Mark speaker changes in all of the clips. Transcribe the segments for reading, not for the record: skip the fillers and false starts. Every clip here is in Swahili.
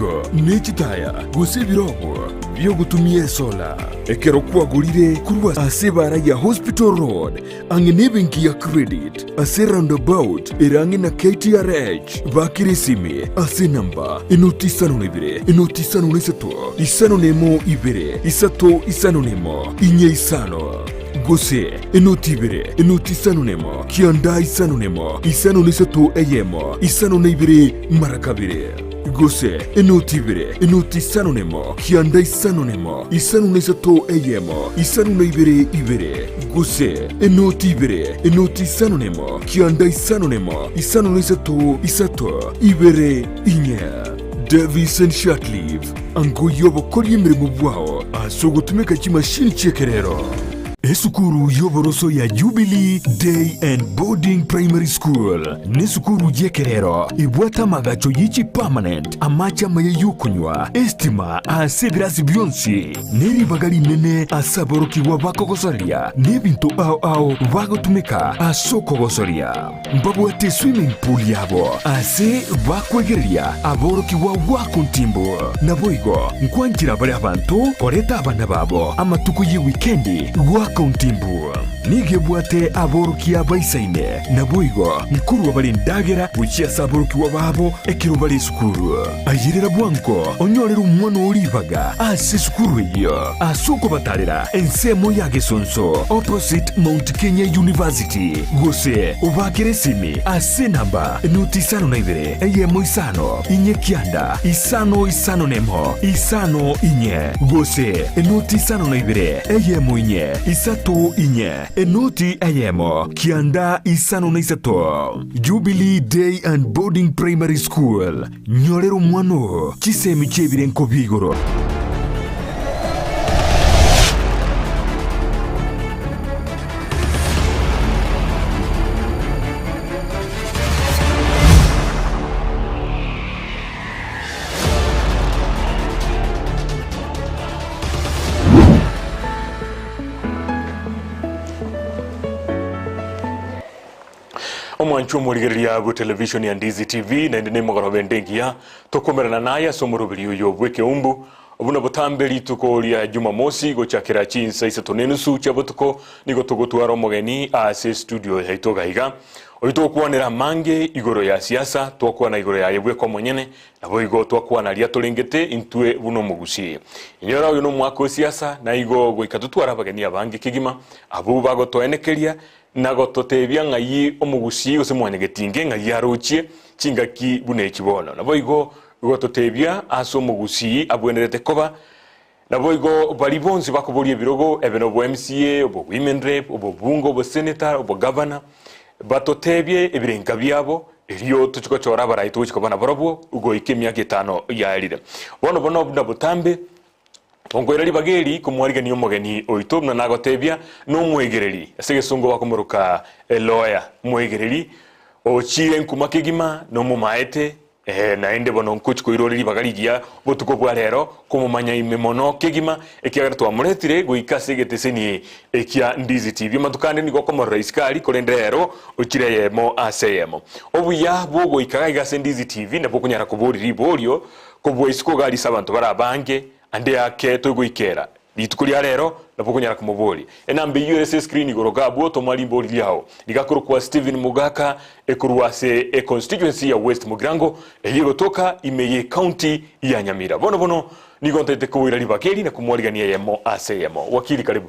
Speaker 1: Naboigo nechitaya gusibirogo byo gutumie sola ekero kwagurire kurwa asebara ya Hospital Road angenebenki ya credit ase roundabout irangi na KTRH bakirisimi ase namba inotisano nebire inotisano neseto isano nemo ibere isato isano nemo inye isano Gose, enotibere, enotisano nemo, kianda isano nemo, isano nesato eyemo, isano neibere marakabere. Gose, enotibere, enotisano nemo, kianda isano nemo, isano nesato eyemo, isano neibere ibere. Gose, enotibere, enotisano nemo, kianda isano nemo, isano nesato isato ibere inye. Davis and Shotleaf, ango yobo kori mirimo bwao, asogo tumeka chimashini chekerero. Esukuru yoboroso ya Jubilee Day and Boarding Primary School ni sukuru jekerero ibwata magacho yichi permanent amacha maye yukunywa estima asebirasi byonsi neri bagali nene asaboroki wa bakogosoria nebintu ao bagotumika asokogosoria mbabwate swimming pool yabo ase bakwegereria aboroki wa wakontimbo naboigo nkwanjira bari abantu oreta abana babo amatuku ye weekendi Kontimbu nigebwate aboroki abaisaine naboigo nkuru wabali ndagera buchia saboroki wababo ekiro bali sukuru ayirira bwanko onyorera umwana olibaga ase sukuru iyo asuko batalira ensemo yage sonso opposite Mount Kenya University gose ubakeresimi ase namba notisano na ibere eyemo isano inye kianda isano nemo isano inye gose notisano na ibere eyemo inye isato inye enoti ayemo kianda isano na isato Jubilee Day and Boarding Primary School nyorero mwano chisemi chebire nkobigoro.
Speaker 2: Omwanchu murigeria go television ya Ndizi TV na ndine mogorobe ndengia tokomerana naya somurubiri uyo Ekeumbu obuna butambeli tukoria Jumamosi go chakira chinsa isatonensu chabutuko nigo tugotwara omugeni ase studio haitoga higa oyito kwanera mange igoro ya siasa twakwana igoro ya yebwe kwa monyene nabo igo twakwana ria tolengete intwe buno mugusi inyora uyo no mwako siasa na igo go ikatutwara abageni abange kigima abu bago toenekeria nago totebya ngayi omugusi ose mwanyegetinge ngayi arochie chingaki bune kibono nabo igo totebya aso mugusi abwenerete koba nabo igo balibonzi bakubolie birogo ebeno bo MCA obo women rep obo bungo obo senator obo governor batotebye ebirenga byabo eriyo tuchiko chora baraito chikobana barabo ugo ikemya 5 yarire bono butambe Ongwereri bageri kumwariga niyo mogeni oito na nagotebya no mwegereri asegesongo bakomuruka lawyer mwegereri ochire nkumakigima no mumaete na ende bono nkuchiko iroreri bagarigia botuko bwa rero kumumanya imemono kigima ekiagara twamuretire guikase geteseni ekia Ndizi TV matukande nigo komorra iskari korendero ochire yemo aseyemo obuya bwogo ikaga igase Ndizi TV na bokunyara kuburiri bolio kubwo isiko gali sabantu barabange ande yake toguikera bitukuri rero napokunyara kumuboli enambe USS screen igoroga bwoto mwali mboli yao ligakuru kwa Steven Mogaka ekuruwase constituency ya West Mugirango eyigo toka imeye county ya Nyamira bono nigontete kuwira libakeri na kumwaligania yemo aseyemo wakili karibu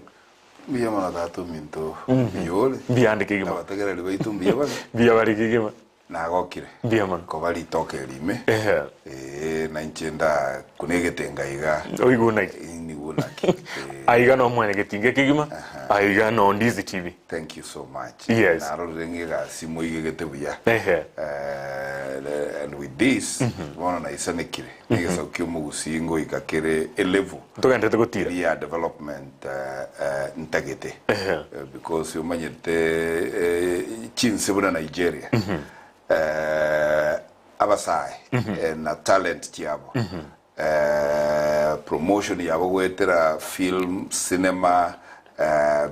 Speaker 3: biya manadatu minto biyole
Speaker 2: biyande kigima
Speaker 3: abategera libaitu biya
Speaker 2: biya bari kigima
Speaker 3: nagokire
Speaker 2: biya man
Speaker 3: ko bali toke lime na nchenda kunegetenga iga
Speaker 2: oiguna
Speaker 3: ni gunaki
Speaker 2: aiga no mwana getinge kigima aiga no Ndizi TV.
Speaker 3: Thank you so much.
Speaker 2: Yes.
Speaker 3: Naro rengira simo igete buya and with this wana na isanekire nigesa ukyomo gusingo ikakere elevu
Speaker 2: tugandete gutira
Speaker 3: ya development ntagete because umanyete chinse buna Nigeria abasai na talent tiabo promotion yabo wetera film cinema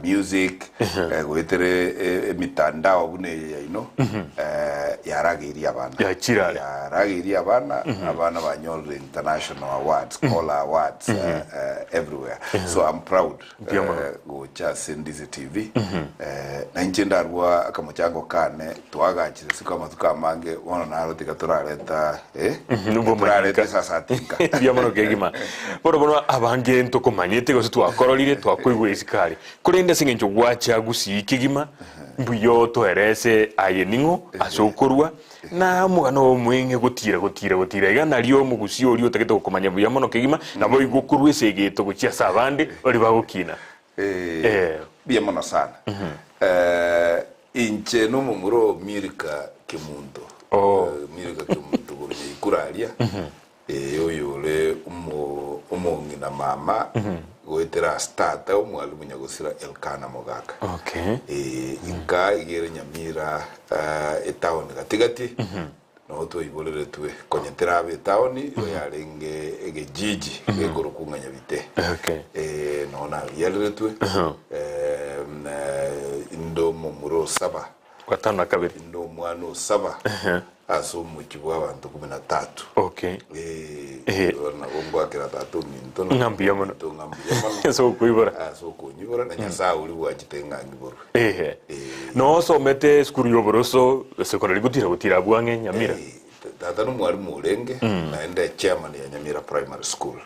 Speaker 3: music goetere mitandao bune you yaragiria abana yaragiria abana banyolre international awards scholar awards everywhere so I'm proud go cha Ndizi TV na nchendarwa akamuchango kane twagachire sikama tukamange wona naro tikaturareta turareta sasa tinka
Speaker 2: biamono kegima bono abange ntokomanyete go twakororire twakoigwe isikari kurende singenjo gwacha gusi kigima mbuyo toerese ayeningo asokorwa na mugano mwenge gutira igana ryo mugusi ori otakete gukomanya biamono kegima nabo igukuru esegeto guchia sabande ori bagukina
Speaker 3: biamono sana inche no mumuro mirika kimundo mirika kimundo guri kuralia oyole umongi na mama goetera starta umwalimu nyagosira Elkana Mogaka inka igere nyamira etown gatigati no to ibolere tuwe konyetera abe town yarenge egejiji egorukunganya bite no na yalere tuwe indo mumuro saba
Speaker 2: kwatana kabiri
Speaker 3: indo mwano saba aso mukibwa abantu 13 na bomba kera 3 minto
Speaker 2: ngambia mono so kuibora
Speaker 3: na nyasa uli wachitenga ngiboro
Speaker 2: no so mete skuru yoboroso sekondari gutira bwange nyamira
Speaker 3: tata no mwalimu urenge naenda chairman ya Nyamira Primary School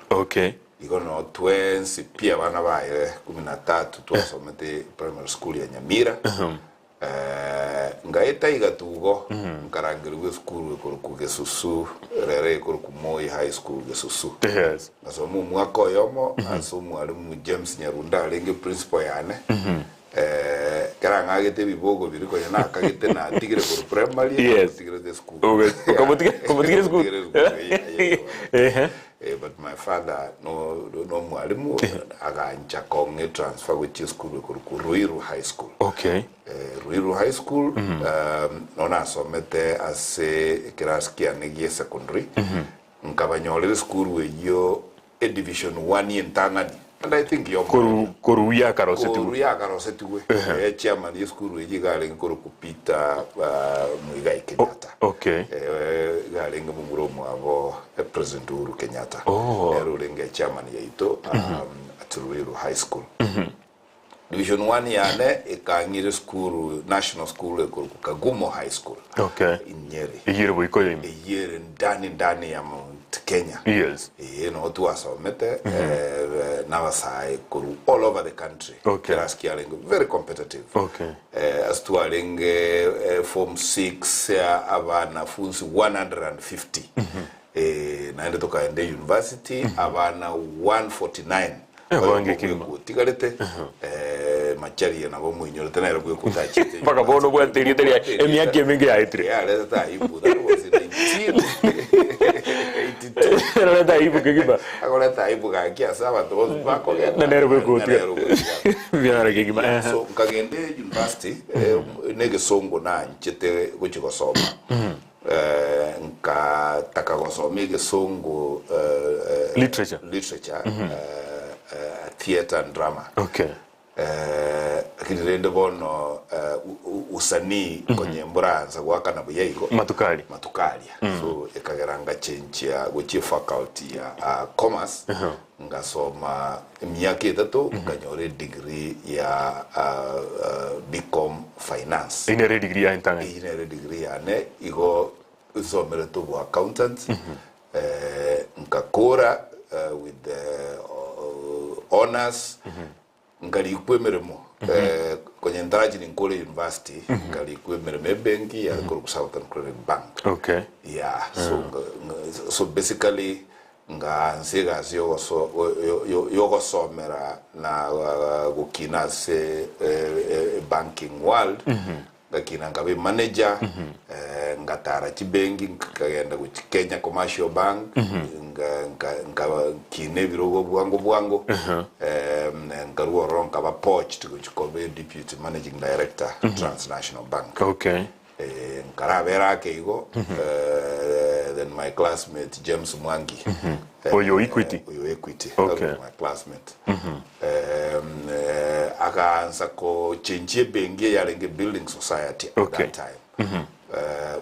Speaker 3: iko no twins pia bana baye 13 twasomete primary school ya Nyamira ngaeta igatugo nkarangirwe school ku Gesusu rere ku Moi High School Gesusu nasomo mwaka yomo asomo alimu James Nyarunda alenge principal yane karanga agete bibogo biriko yana akagete na tigire ku primary tigire the school
Speaker 2: como tigire school
Speaker 3: but my father no mwalimu agancha konge transfer which school ku Ruiru High School Ruiru High School nona somete ase kiraskia negie secondary nkabanyolere school weyo division 1 yentangani and I think yo
Speaker 2: koruya karoseti
Speaker 3: we chairman ya school weyi gale ngoro kupita Muigai Kenyatta gale ngumuro mwabo president Uhuru Kenyatta rulenge chairman ya ito at Ruiru High School division 1 yane ikangire school national school ku Kagumo High School in Nyeri
Speaker 2: yere boyiko
Speaker 3: yere ndani ya Kenya no tu asomete na wasai kuru all over the country kiraskia lengo very competitive as tu alenge form 6 abana funsi 150 naende toka ende university abana 149
Speaker 2: wange kilimo
Speaker 3: tigalete machari na bomu inyo tena ero kwe kutachite
Speaker 2: paka bono bwa teria emyake mingi aitre
Speaker 3: leta ibu that was in 1982
Speaker 2: leta ibu kigiba
Speaker 3: akoleta ibu ka kiasa watu bako
Speaker 2: na nero kwe kutia biara kigiba
Speaker 3: so kagende university nege songo na nchete kuchiko soma nka takagosoma ge songo literature theater and drama akirende bono usanii kwenye mburanza gwakana buyego matukali so ekageranga change ya gochi faculty ya commerce ngasoma myaka 3 nganyore degree ya BCom finance
Speaker 2: ine degree ya intanga
Speaker 3: ine degree ya ne igo usomere to accountant ngakora with the honors ngali kwemeremo kwenye ndaji ni Nkole University ngali kwemeremo benki ya ku Southern Credit Bank so basically nga nsega sio yo somera na gukina se banking world ngakina ngabe manager ngatara chibengi ngagenda ku Kenya Commercial Bank nga kine birogo bwango ngaruo ronka ba poached kuchikobe deputy managing director Transnational Bank ngara vera keigo then my classmate James Mwangi.
Speaker 2: Oyo Equity.
Speaker 3: Oyo Equity.
Speaker 2: Okay.
Speaker 3: My classmate. Akaanza ko change bengi yarenge building society at that time.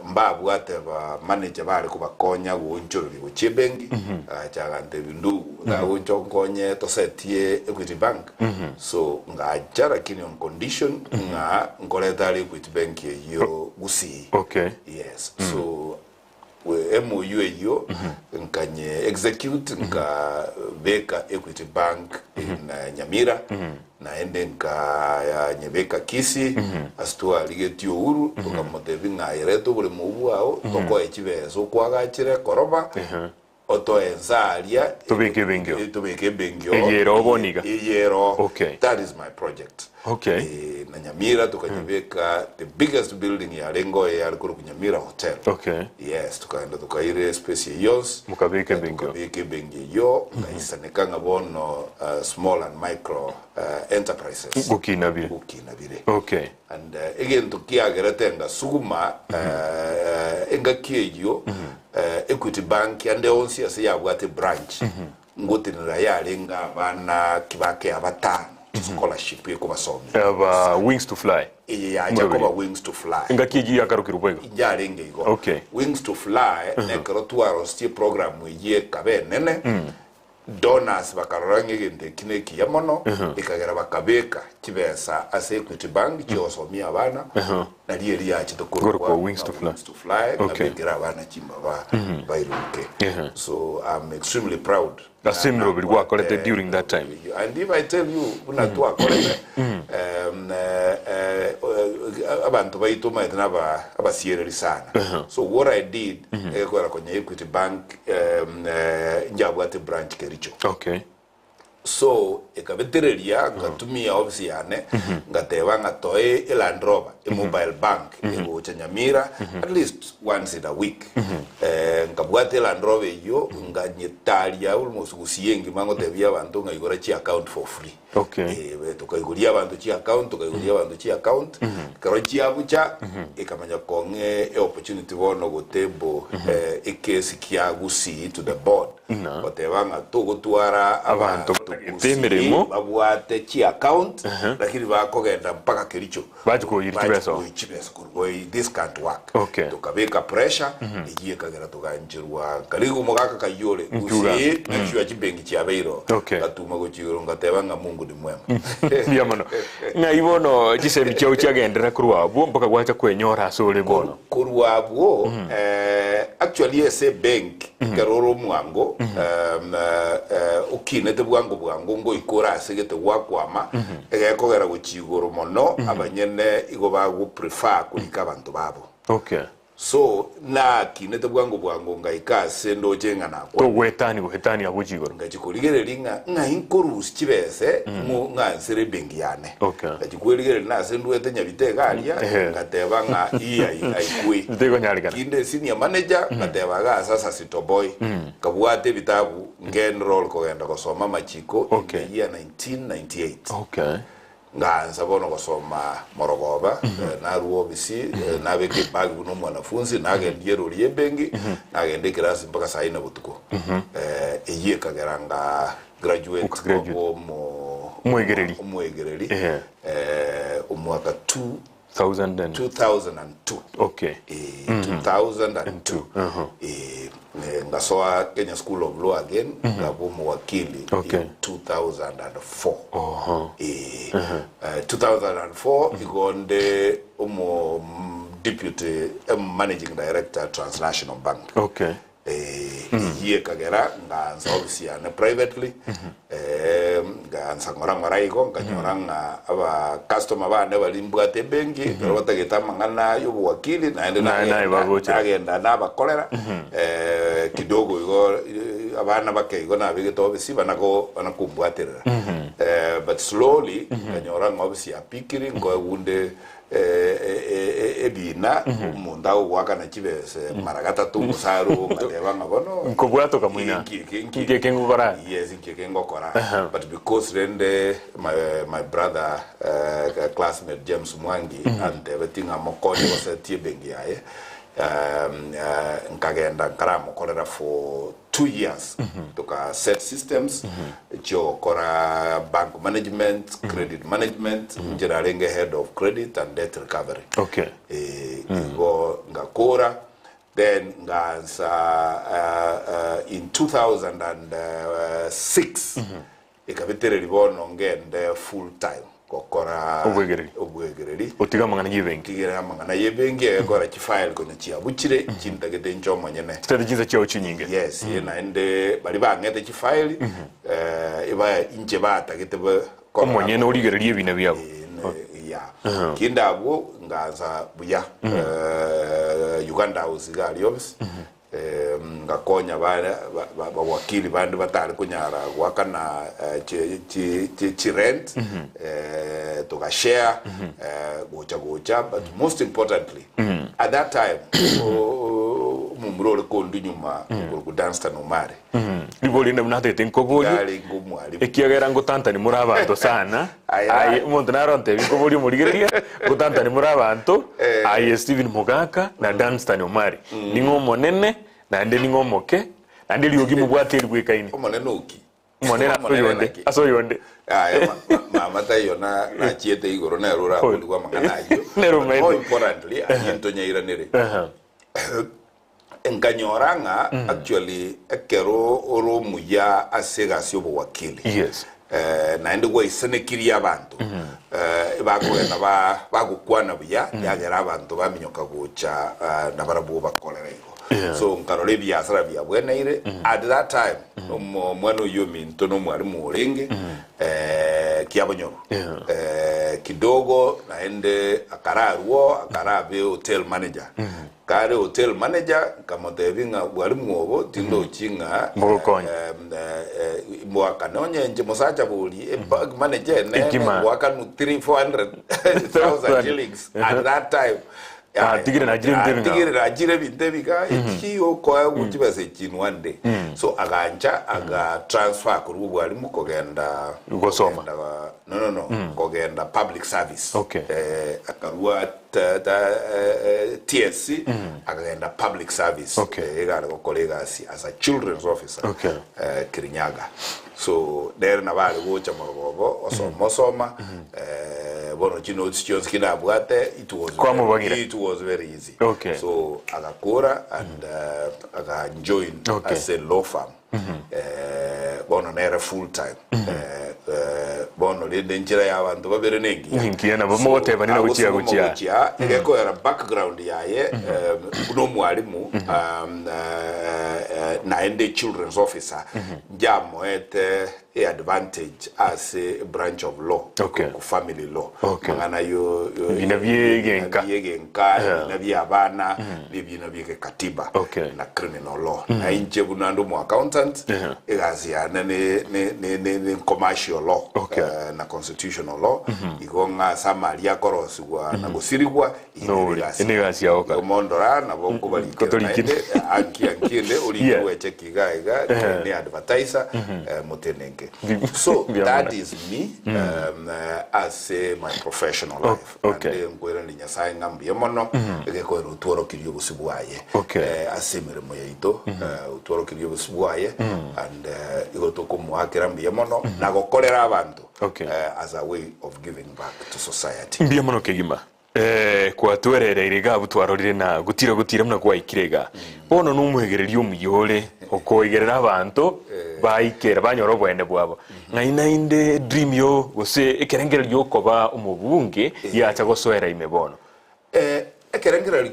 Speaker 3: Mbabu ate ba manager bari kubakonya gonchorori gochebengi chagante bindu ga gonchonkonye to setie Equity Bank. So ngajara kini on condition nga ngoleta Equity Bank yo gusi.
Speaker 2: Okay.
Speaker 3: Yes. So we MOU yo nkanye execute nka beka Equity Bank in Nyamira naende nka nyebeka Kisi astua ligetio uru tukamotevinga ireto buri mubu ao toko echibezo kwagachire koroba oto enzalia
Speaker 2: tubeke bengyo yero oboniga
Speaker 3: yero.
Speaker 2: Okay.
Speaker 3: That is my project.
Speaker 2: Okay.
Speaker 3: Na Nyamira tukajibeka the biggest building ya Rengo ya alikuru Nyamira Hotel.
Speaker 2: Okay.
Speaker 3: Yes, tukaenda tukaire space yos
Speaker 2: mukabeke
Speaker 3: bengyo ngaisanekanga bono small and micro enterprises
Speaker 2: gukinabire. Okay.
Speaker 3: And again tukiageretenga suguma engakiejo Equity Bank ande onsi ase yabwate branch ngotinira yarenga bana kibake abatano scholarship yo kubasomi
Speaker 2: aba wings to fly.
Speaker 3: Yeah, Jacoba Wings to Fly.
Speaker 2: Ngakiji yakarukirubwego.
Speaker 3: Njarenge igo.
Speaker 2: Okay.
Speaker 3: Wings to Fly nekero tuarosti program ye kabenene. Donors bakarorange gende kineki yamono ikagera bakabeka kibesa ase Equity Bank cyosomia abana na lieri yachi
Speaker 2: tokurwa Wings to Fly.
Speaker 3: Okay. Bakagera abana chimba bairuke. So I'm extremely proud.
Speaker 2: That's similar with what collected during that time.
Speaker 3: And if I tell you una tu akolete abantu baituma itana abasiereri sana. So what I did kwera kwenye Equity Bank njabwate branch Kericho.
Speaker 2: Okay.
Speaker 3: So ekabetereria ngatumia office yane ngateba ngatoe Land Rover mobile bank ego Nyamira at least once in a week. Ngabwate Land Rover yo nganyetalia almost gusiyengi mango tebia abantu ngayigora chi account for free.
Speaker 2: Okay.
Speaker 3: Tukaiguria abantu chi account karo chi abucha ikamanya konge opportunity bono gotebo ekesi kia gusi to the board. Bateba ngatogo tuara abantu
Speaker 2: temeremo
Speaker 3: babwate chi account lakini bakogenda mpaka Kericho
Speaker 2: batiko yitibeso
Speaker 3: this can't work.
Speaker 2: Okay.
Speaker 3: Tukabeka pressure igiye kagera tuganjirwa kaligo Mogaka kayole gusi nakyo chibengi chiabeiro katuma gochiro ngateba nga Mungu ni mwema.
Speaker 2: Ndiyo mano ngaibono chisemi chao chiagendera kurwabo mpaka gwacha kwenyora sole bono
Speaker 3: kurwabo actually ese bank karoro mwango ukinete bwango ngo ikora asegete wakwama egekogera gochigoro mono abanyene igo bagu prefer kulika abantu babo.
Speaker 2: Okay.
Speaker 3: So na kinete bwango ngaikase ndo jenga nakwa
Speaker 2: to wetani abujigoro
Speaker 3: ngachikurigere linga inkorus chibese mu ngansere bengi yane.
Speaker 2: Okay.
Speaker 3: Ngachikurigere na sendu etenya bitegalia ngateba nga aikui
Speaker 2: ndego nyarigana
Speaker 3: kinde senior manager ngateba ga sasa sitoboy kabwate bitabu ngenroll ko genda gosoma machiko in year 1998.
Speaker 2: Okay.
Speaker 3: Nganza bono gosoma Morogoba na ruobisi na beke bagi buno mwanafunzi nagendie roli ebengi nagende class mpaka saa 4 butuko eyiye kageranga graduate ko
Speaker 2: mwegereri
Speaker 3: umwaka
Speaker 2: 2002. Okay.
Speaker 3: 2002. Ngasoa Kenya School of Law again ngabo mwakili in 2004. 2004 igonde deputy managing director Transnational Bank.
Speaker 2: Okay.
Speaker 3: Iye kagera nganza obviously ane privately nganza ngora iko nganyoranga aba customer bane balimbwate bengi batageta mangana yo wakili naende nagenda nabakolera kidogo igo abana bakeigo nabigito obviously banakumbwaterera but slowly nganyoranga obviously apikiri ngo wunde ebina munda waka na chibese maragata tu musaru mateba ngabono
Speaker 2: nkobwato kamwina nkike ngokora.
Speaker 3: Yes, nkike ngokora. But because rende my brother classmate James Mwangi and everything amokoni was a tie bengi yae nkagenda nkaramukorera for 2 years tuka set systems jo kora bank management, credit management, njirarenge head of credit and debt recovery.
Speaker 2: Okay.
Speaker 3: Ngo ngakora then nganza in 2006 ikabitere libono ngende full time kokora obwegereri
Speaker 2: otiga mangana yebengi
Speaker 3: kigira mangana yebengi ekora chifile kono chia buchire chintagete nchomo nyene
Speaker 2: stade jinza chao chinyinge
Speaker 3: yes yena ende bali bangete chifile iba inche batagete
Speaker 2: komo nyene oligereri ebina byabo
Speaker 3: ya kindabo ngaza buya Uganda usigali obs ngakonya wakili bandi batali kunyara wakana chi rent to share gocha but most importantly at that time mumrole ko ndinyuma ku dance no mare
Speaker 2: liboli na mnatete nkoboli ekiagera ngo tanta ni muri abantu sana ai umuntu naronte nkoboli murigeria ngo tanta ni muri abantu ai Steven Mogaka na dance no mare ningo monene na ndi ningo moke na ndi lyogi mubwate rwekaine
Speaker 3: monene uki
Speaker 2: monene aso yonde
Speaker 3: mama tayo na chiete igoro na rura kuligwa mangana ayo more importantly ayintonya iranere enkanyoranga actually ekero oromu ya asegasi obo wakili
Speaker 2: yes
Speaker 3: na ndi gwe senekiri abantu bakwena bagukwana buya yagera abantu baminyoka gucha na barabu bakolera iko so nkarole byasara bya bweneire at that time mwana yomi ntono mwali mulenge kiabonyoro kidogo naende akarabe hotel manager kare hotel manager kama tevinga bwali mwobo tindo chinga mwaka nonye nje musacha buli bag manager ne mwaka 300,000 shillings at that time
Speaker 2: tigire na
Speaker 3: jire bintebika ikiyo kwa kutibase chin one day so aga transfer kuru bwali mukogenda
Speaker 2: gosoma
Speaker 3: no kogenda public service akarua TSC agenda public service egala kokolega as a children's officer Kirinyaga so there na bali gocha morobo osoma bono chino chions kina bwate it was very easy so agakora and aga join as a law firm bono nera full time bono le denjira ya abantu babere nengi
Speaker 2: nkiana bamote banina guchia
Speaker 3: egeko era background yaye kuno mwalimu na ende children's officer njamo ete advantage as a branch of law family law ngana yo
Speaker 2: inavyegenka
Speaker 3: inavyabana bibinavye katiba na criminal law na inje bunando mu accountant egazia ne commercial law na constitutional law igonga samaria koroswa na gusirigwa
Speaker 2: inegazia oka
Speaker 3: mondora na bongo bali ankiende uliwe chekigaiga ne advertiser mutenenge so that is me as my professional life and ngwera linya sai ngambye mono egeko rutoro kiryo busibwaye asemere moyito utoro kiryo busibwaye and igotoko muhakira mbye mono na gokorera abantu as a way of giving back to society
Speaker 2: mbye mono kegima kwa twerere irega butwarorire na gutira muna kwa ikirega bono numuhegererio umuyore okoigerera abantu baikera banyoro bwende bwabo ngaina inde dream yo gose ekerengera ryo koba umubunge yacha gosoera imebono
Speaker 3: ekerengera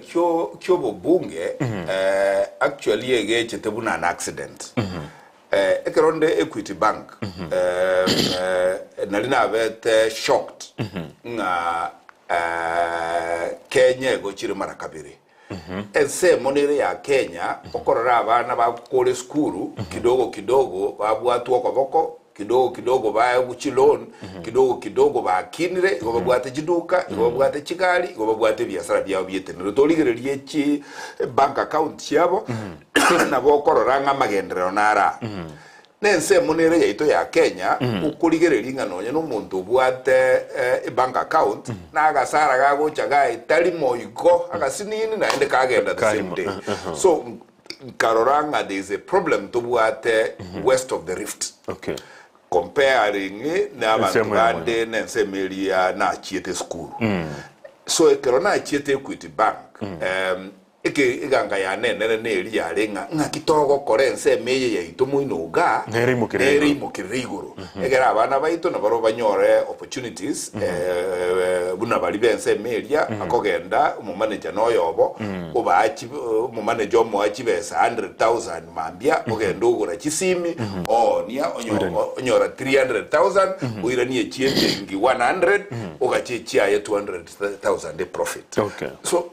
Speaker 3: kyo bobunge actually egeche tebuna an accident ekeronde Equity Bank nalina abete shocked nga Kenya gochire mara kabiri ese monere ya Kenya okorora abana bakole skuru kidogo babwatwa kwa boko kidogo baya guchilon kidogo bakinire ngo babwate kiduka ngo babwate kigali ngo babwate biasara byabo byetenero toligererie chi bank account yabo nabo korora nga magendero nara nense monere yaito ya Kenya ukurigereria ng'ano no muntu bwate bank account na agasara gagocha itali moigo agasinini na ende kagenda the same day. So Karoranga, there is a problem to bwate west of the Rift. Okay. Comparing na bande nense melia na chiete school. So Karona chiete Equity Bank. Eke iganga ya nene eri ya renga ngakitogo korense meye ya itomu inoga neri mukiriguru egera abana baito na baro banyore opportunities buna bali bense melia akogenda mu manager noyobo obachi mu manager mo achibesa 100,000 mambia ogenda ugura kisimi nia onyora 300,000 uiranie chiengi 100 ogachechia ya 200,000 profit. Okay. So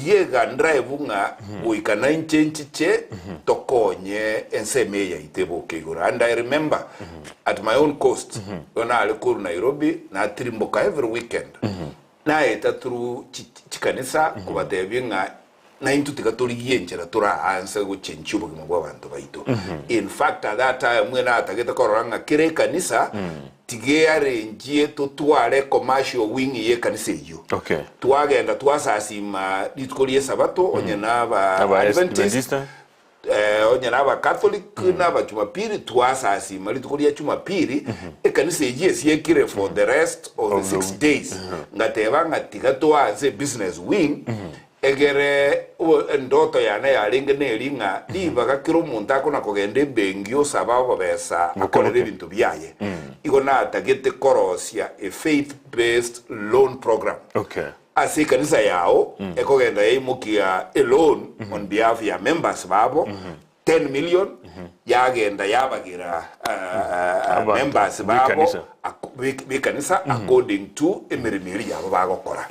Speaker 3: yega drive nga uikana inchenchiche tokonye enseme ya itebo kegura. And I remember at my own coast when I was Nairobi na Trimboka every weekend na eta through chikanisa kubatebi nga na into tikatori yenchera tura ansa go chenchubo kimwa bantu baito. In fact at that time when atageta koranga kire kanisa tigere njie tutware commercial wing ye kanisa iyo. Okay. Tuagenda twasasima litkolie sabato onyana ba Adventist onyana ba Catholic na ba Jumapili twasasima litkolie Jumapili kanisa ye siekire for the rest of the 6 days. Ngateba ngatikatwa as a business wing. Egere ndoto yana ya lingene linga diva kakiro muntako na kogende bengio sababu besa akolere bintu byaye igona atagete korosia a faith based loan program. Okay. Asi kanisa yao ekogenda yimukia a loan on behalf ya members babo 10 million yagenda yabagira members babo bikanisa according to emerimiri yabo bagokora.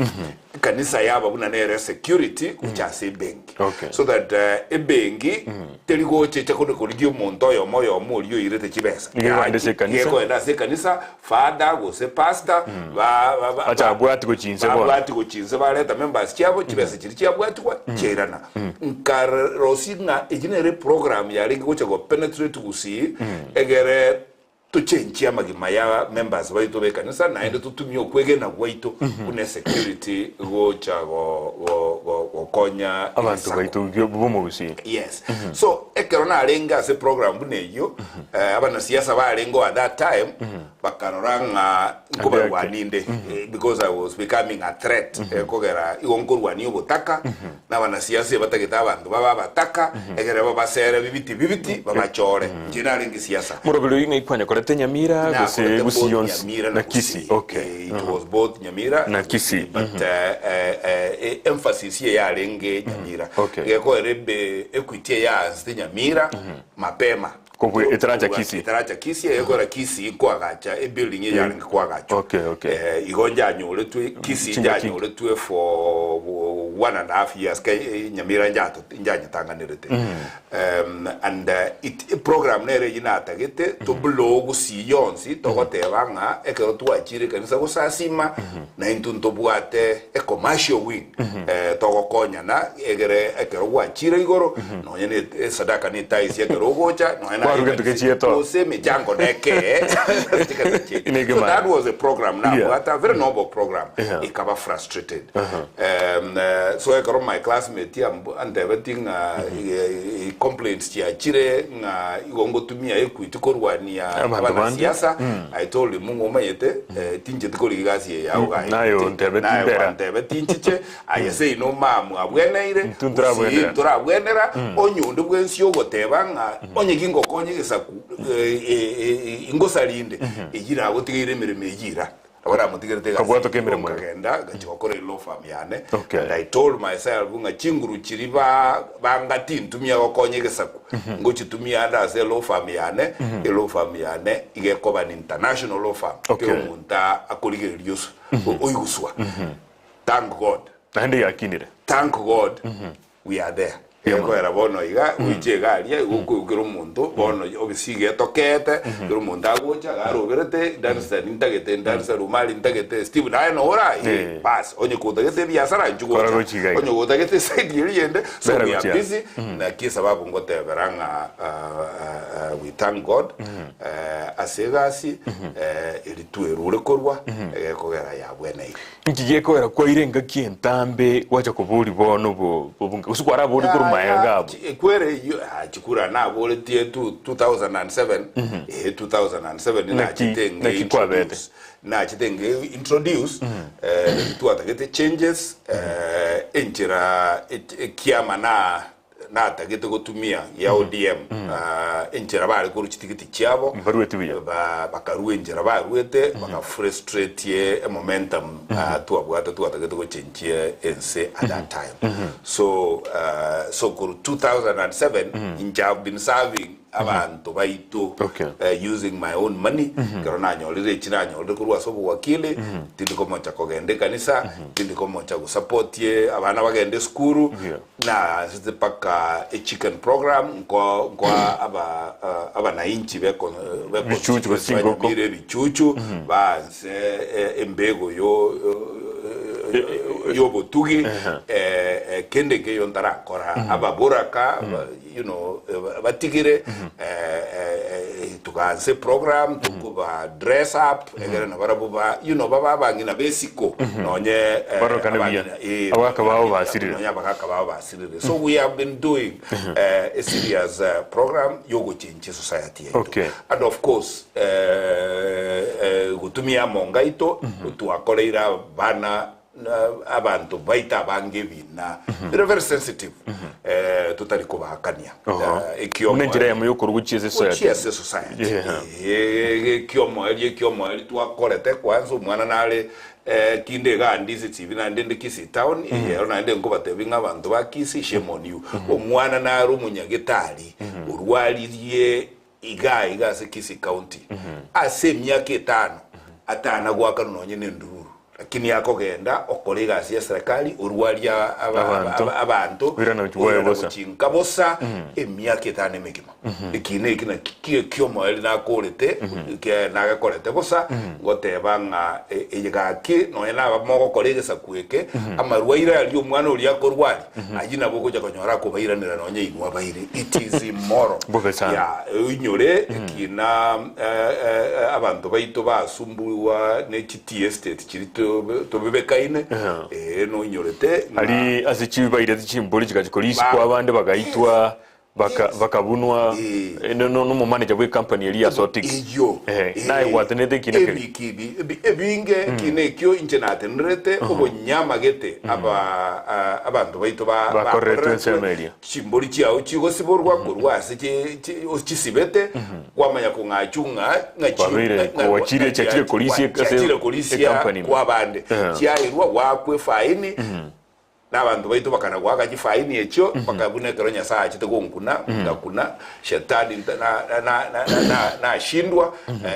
Speaker 3: Kanisa yaba buna nere security kuchase benki. Okay. So that e benki teligo cheche kono koligio montoyo moyo molio irete chibesa. Yeko enda se kanisa father go se pastor acha abwati go chinse bo. Abwati go chinse ba leta members chabo chibesa chiri chabwati kwa cherana. Nkarosinga ejinere program ya lingi gocha go penetrate kusi egere to change amagima ya members baito bekanisa na ende tutumio kwege na waito une security gocha go konya
Speaker 2: abantu baito bomo busi. Yes.
Speaker 3: So ekerona alenga se program buneyo abana siasa ba alengo at that time bakaroranga kuba waninde because I was becoming a threat kogera igonkorwani obotaka na bana siasa batageta abantu baba bataka egera baba sere bibiti baba chore jina alengi siasa
Speaker 2: murobelo ine ikwanya Nyamira Gusiyons na Kisi.
Speaker 3: Okay. It was both Nyamira
Speaker 2: na Kisi.
Speaker 3: But emphasis here ya lenge Nyamira. Okay. Yako rebe equity ya azde Nyamira mapema.
Speaker 2: Kwa itaracha Kisi.
Speaker 3: Itaracha Kisi yako la Kisi kwa gacha building ya lenge kwa gacha.
Speaker 2: Okay, okay.
Speaker 3: Igonja nyole tu Kisi nyole tu for 1.5 years Nyamira njanya tanganirete. And it program nere jina atagete to blogu siyonsi togoteba nga ekero tuachire kanisa gusasima na intunto buate e commercial wing togokonya na egere ekero gwachire igoro no nyene sadaka ni taisi ekero gocha no
Speaker 2: na
Speaker 3: oseme jango neke. So that was a program now but a very noble program. Ikaba frustrated. So ekero my classmate and everything complaints ya chire nga igongo tumia Equity korwania abana siasa. I told him mungu mayete tinje tikoli gasi ya uga
Speaker 2: nayo
Speaker 3: ntebe tinchiche ayese no mamu abweneire tuntura bwenera onyundo bwensyo goteba nga onye gingo konye gesaku ingosalinde igira gotigire mirime igira ahora mutigirete
Speaker 2: kabwato kemere mo
Speaker 3: kagenda gachokore law firm yane. And I told myself nga chinguru chiriba bangati ntumia gokonye gesaku ngochi tumia anda ze law firm yane law firm yane igekoba international law firm ke umunta akoligere lyusu oyuswa. Thank God.
Speaker 2: Ande yakinire.
Speaker 3: Thank God we are there. Kwera bono iga uije garia ukugura umuntu bono obisige tokete gura umuntu agocha garoberete dansa nintagete dansa rumali nintagete Steve naye no ora bas onye kutagete biasara njugocha onye kutagete side yende so we are busy na kisa babu ngote beranga we thank God asegasi iri tuerure korwa kogera ya bwene
Speaker 2: ngiye kwera kwa irenga kientambe wacha kuburi bono bo usikwara buri kurumaya
Speaker 3: kwere chikura na bole tie 2007 2007 na chitenge na chitenge introduce tuatagete changes enchira kiama na tagete gotumia ya ODM enchira bali kuru chitikiti chiabo bakaruenjira baruete baka frustrate ye momentum tuabwata tuatagete go change ense at that time so kuru 2007 I've been serving abantu baitu using my own money karona nyolire china nyolire kurwa sobo wakile tindiko mocha kogende kanisa tindiko mocha ku support ye abana bagende skuru na paka a chicken program kwa aba na inchi beko
Speaker 2: bichuchu basingo ko
Speaker 3: bichuchu banse embego yo botugi kende ke yontara kora ababuraka you know batigire tukanse program tukuba dress up egere na barabuba you know baba bangina besiko nonye
Speaker 2: abakabao basirire
Speaker 3: so we have been doing a serious program yogo change society and of course gutumia mongaito tuakoleira bana abantu baita bangebi na very sensitive tutari kubahakania
Speaker 2: unenjira ya muyo kuruguchize
Speaker 3: society ekiomo eli twakorete kwanza umwana nale kinde ga Ndizi TV na ndende Kisi town yero nde ngo batebinga abantu bakisi shemoniu umwana na rumunyagitari urwalirie iga se Kisi county ase myaka 5 atana gwaka nonye nduru lakini yako genda okolega sia serikali urwalia abantu kuchinga bosa emyaka 5 emekima ikine kiomo eli na kolete ke na kolete bosa ngotebanga eyigaki no ena bamogo kolega sakueke amarwaira ali omwana oli akorwali ajina boko ja konyora ko bairanira nonye inwa baire it is immoral ya unyore kina abantu baito basumbuwa ne chiti estate chirito to bebekaine no inyorete
Speaker 2: ali azichibaire chimboli chikachikolisi kwa abande bagaitwa bakabunwa no mu manager we company eli asotics nae watenete kineke
Speaker 3: ebinge kinekyo internet nrete obonyama gete abantu baito ba
Speaker 2: correcto semeria
Speaker 3: chimboli chiao chigosiborwa kurwa ase chisibete kwamanya kungachunga
Speaker 2: ngachire kwachire chachire kolisi company
Speaker 3: kwa bande chiairwa wakwe fine n'abantu baito bakana gwaka chifaini echo bakabune keronya saa chitegonkuna ngakuna shetani na shindwa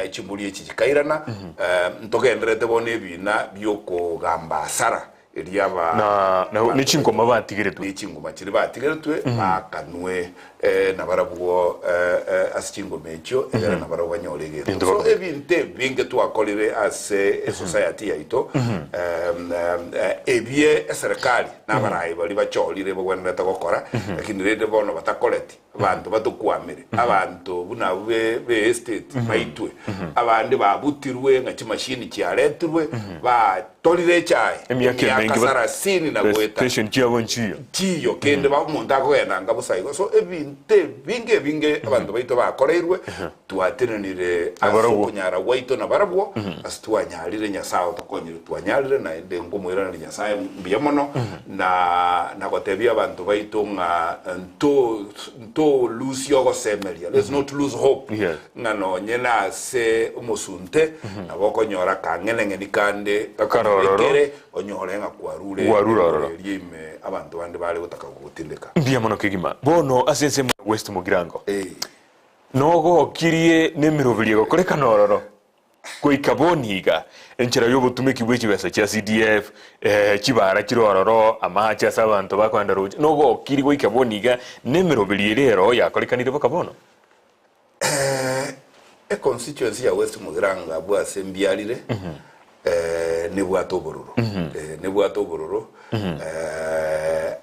Speaker 3: chimbuli echi chikairana ntogendrete bone bina byoko gamba sara eliaba
Speaker 2: na nichingoma batigiretwe
Speaker 3: nichingoma chiri batigiretwe bakanwe na barabugo asichingo mecho era na barabugo banyolegete so ebinte binge twakolire as a society yaito ebie serikali na barayi bali bacholire bogwenda gukora lakini rede bono batakoleti abantu batukwamire abantu buna be estate baitwe abandi babutirwe ngachi machine chiaretirwe ba tolire chai emyaka sini na gweta
Speaker 2: station chiabonchia
Speaker 3: chiyo kende ba umuntu akwenda ngabusaigo so ebinte binge abantu baito bakoreirwe tuatenenire akunyara waito na barabwo asitwanyalire nyasao tokonyire twanyalire na ende ngomwirana nyasaye mbiyamono na gotebia abantu baito nga nto lose yogo semelia let's not lose hope ngano nyena se umusunte abokonyora kangenenge nikande takarorere onyorenga kwarure yime abantu bandi bali gutaka gutindika
Speaker 2: mbiyamono kigima bono asense West Mugirango nogo kirie nemirobirie gokoreka nororo goikaboniga enchera yo butumiki bwechi besa cha CDF chibara chirororo amacha sabantu bakwanda roje no gokiri goikaboniga nemerobiri rero yakorekanire bakabono
Speaker 3: a constituency ya West Mugirango abwa sembialire ne bwatobororo ne bwatobororo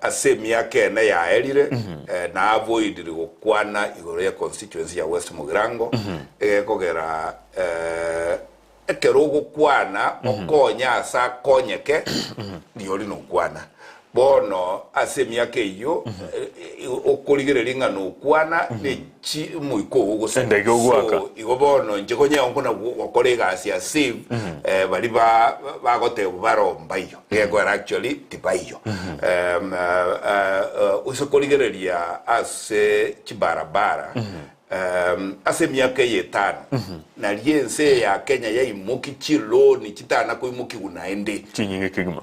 Speaker 3: asemia kena ya elire na avoid gukwana igoro ya constituency ya West Mugirango kogera ekerogo kwana okonya asa konyeke dioli no kwana bono asemia keyo okoligerelinga no kwana ne chi muiko ugo
Speaker 2: senda igogwaka
Speaker 3: igo bono njekonya onkona okolega asia save bali bagote baromba iyo yego actually tibayo usokoligerelia ase chibarabara ase miaka yetano na liense ya Kenya ya imuki chiloni chitana ko imuki unaende
Speaker 2: chinyinge kigma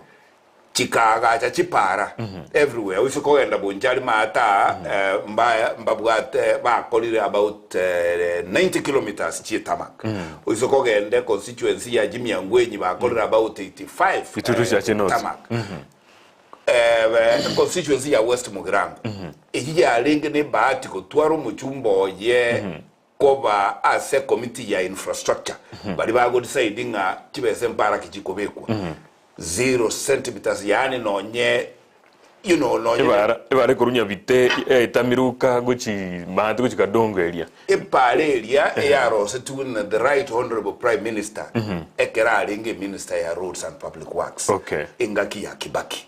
Speaker 3: chikaga cha chipara everywhere usokogenda bonjali mata mbabwate bakolire about 90 kilometers chitamak usokogenda constituency ya Jimiangwenyi bakolire about 85 tamak constituency ya West Mugirango ejija alinge ne bahati ko twaro muchumbo ye koba ase committee ya infrastructure bali bago decidinga chibese mpara kichikobekwa 0 centimeters yani nonye you know nonye
Speaker 2: ebare kurunya bite etamiruka guchi bantu guchi kadongo elia
Speaker 3: epale elia ya rose tuna the right honorable prime minister ekera alinge minister ya roads and public works ingaki ya Kibaki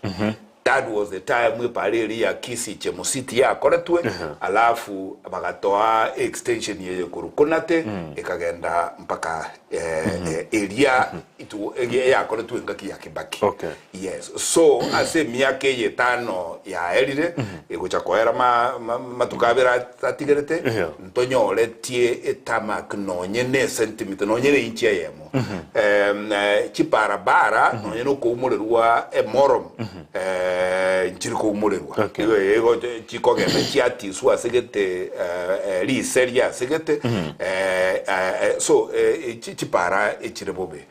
Speaker 3: that was the time we pareli ya kisi chemusiti ya koretwe alafu bagatoa extension ye kurukunate ikagenda mpaka area itu ya koretwe ngaki ya Kibaki yes so ase miake yetano ya elire ikucha koera matukabira tatigerete ntonyole tie etamak nonye ne centimeter nonye ne inchi yemo chiparabara nonye no kumulirwa morom nchiriko umulirwa ego chikogenda chiati swa segete li seria segete so chipara echirebobe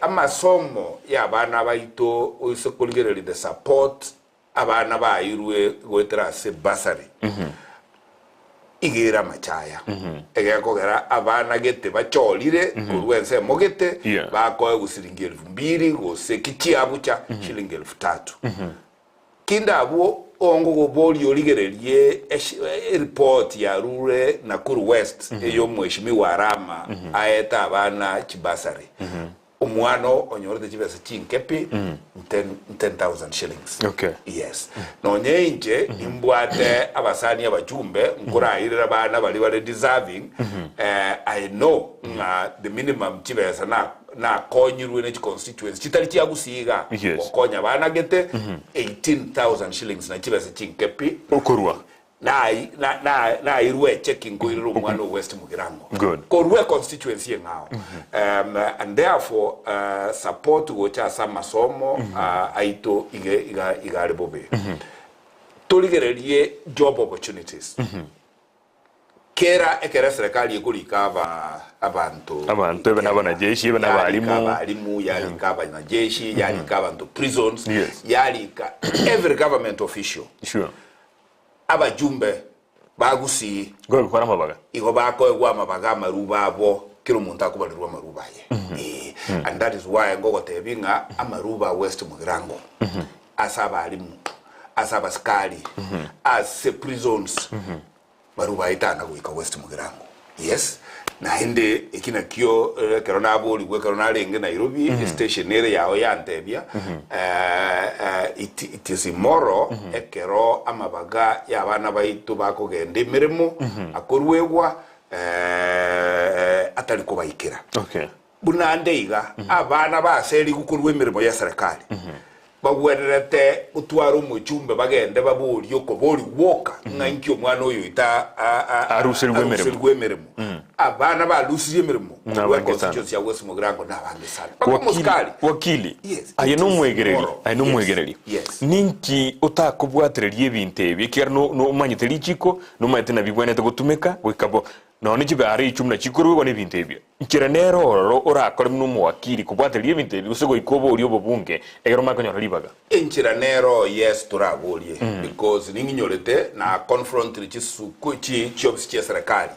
Speaker 3: amasomo ya bana baito usekolgereri the support abana bayirwe goetera se basari igira machaya egekogera abana gete bacholire kurwense mogete bakoye gusiringi 2000 gose kichiabucha shilingi 3000 kinda abo ongo go boli oligererie report ya rure Nakuru West eyo mweshimiwa Rama aeta abana chibasari umwano onyorete chibesa chinkepi 10,000 shillings yes nonye inje imbwate abasani abajumbe nkurahirira bana bali deserving I know the minimum chibesa na konyirwe ne constituency chitali chiagusiga okonya bana gete 18,000 shillings na chibesa chinkepi
Speaker 2: okorwa
Speaker 3: na irwe checking ko iru mwana West Mugirango korwe constituency ngao and therefore support go cha sama somo aito igare bobe toligererie job opportunities kera ekera serikali ekurikaba abantu
Speaker 2: bana bana jeshi bana
Speaker 3: balimu yalikaba na jeshi yalikaba to prisons yalika every government official abajumbe bagusi
Speaker 2: go gukora amabaga
Speaker 3: igo bako egwa amabaga maruba abo kiro muntu akubalirwa maruba ye and that is why ngogo tebinga amaruba West Mugirango asaba alimu asaba skali as prisons maruba itana kuika West Mugirango yes na hinde ikina kio kerona aboli gwe kerona lenge Nairobi station ere yao yantebia it is immoral ekero amabaga yabana baitu bakogende mirimo akorwegwa atari ko bayikira bunandeiga abana baseri gukorwe mirimo ya serikali bagwerete utwaro muchumbe bagende baburi yoko bori woka ngankyo mwana oyo ita arusirwe mirimo abana balusiye mirimo kwa constituency ya West Mugirango na bangesana
Speaker 2: wakili ayeno mwegereri ninki utakubwatererie binte bikera no manyiteri chiko no mayete na bigwenete gutumeka wikabo no ni chibari chumna chikuru ko ni bintebye nkira nero ora akore mnu mwakili kubwatelie bintebye usego ikobo uri obubunge egero makonyora libaga
Speaker 3: nkira nero yes turagolie because ninginyorete na confront chisuku chobs cha serikali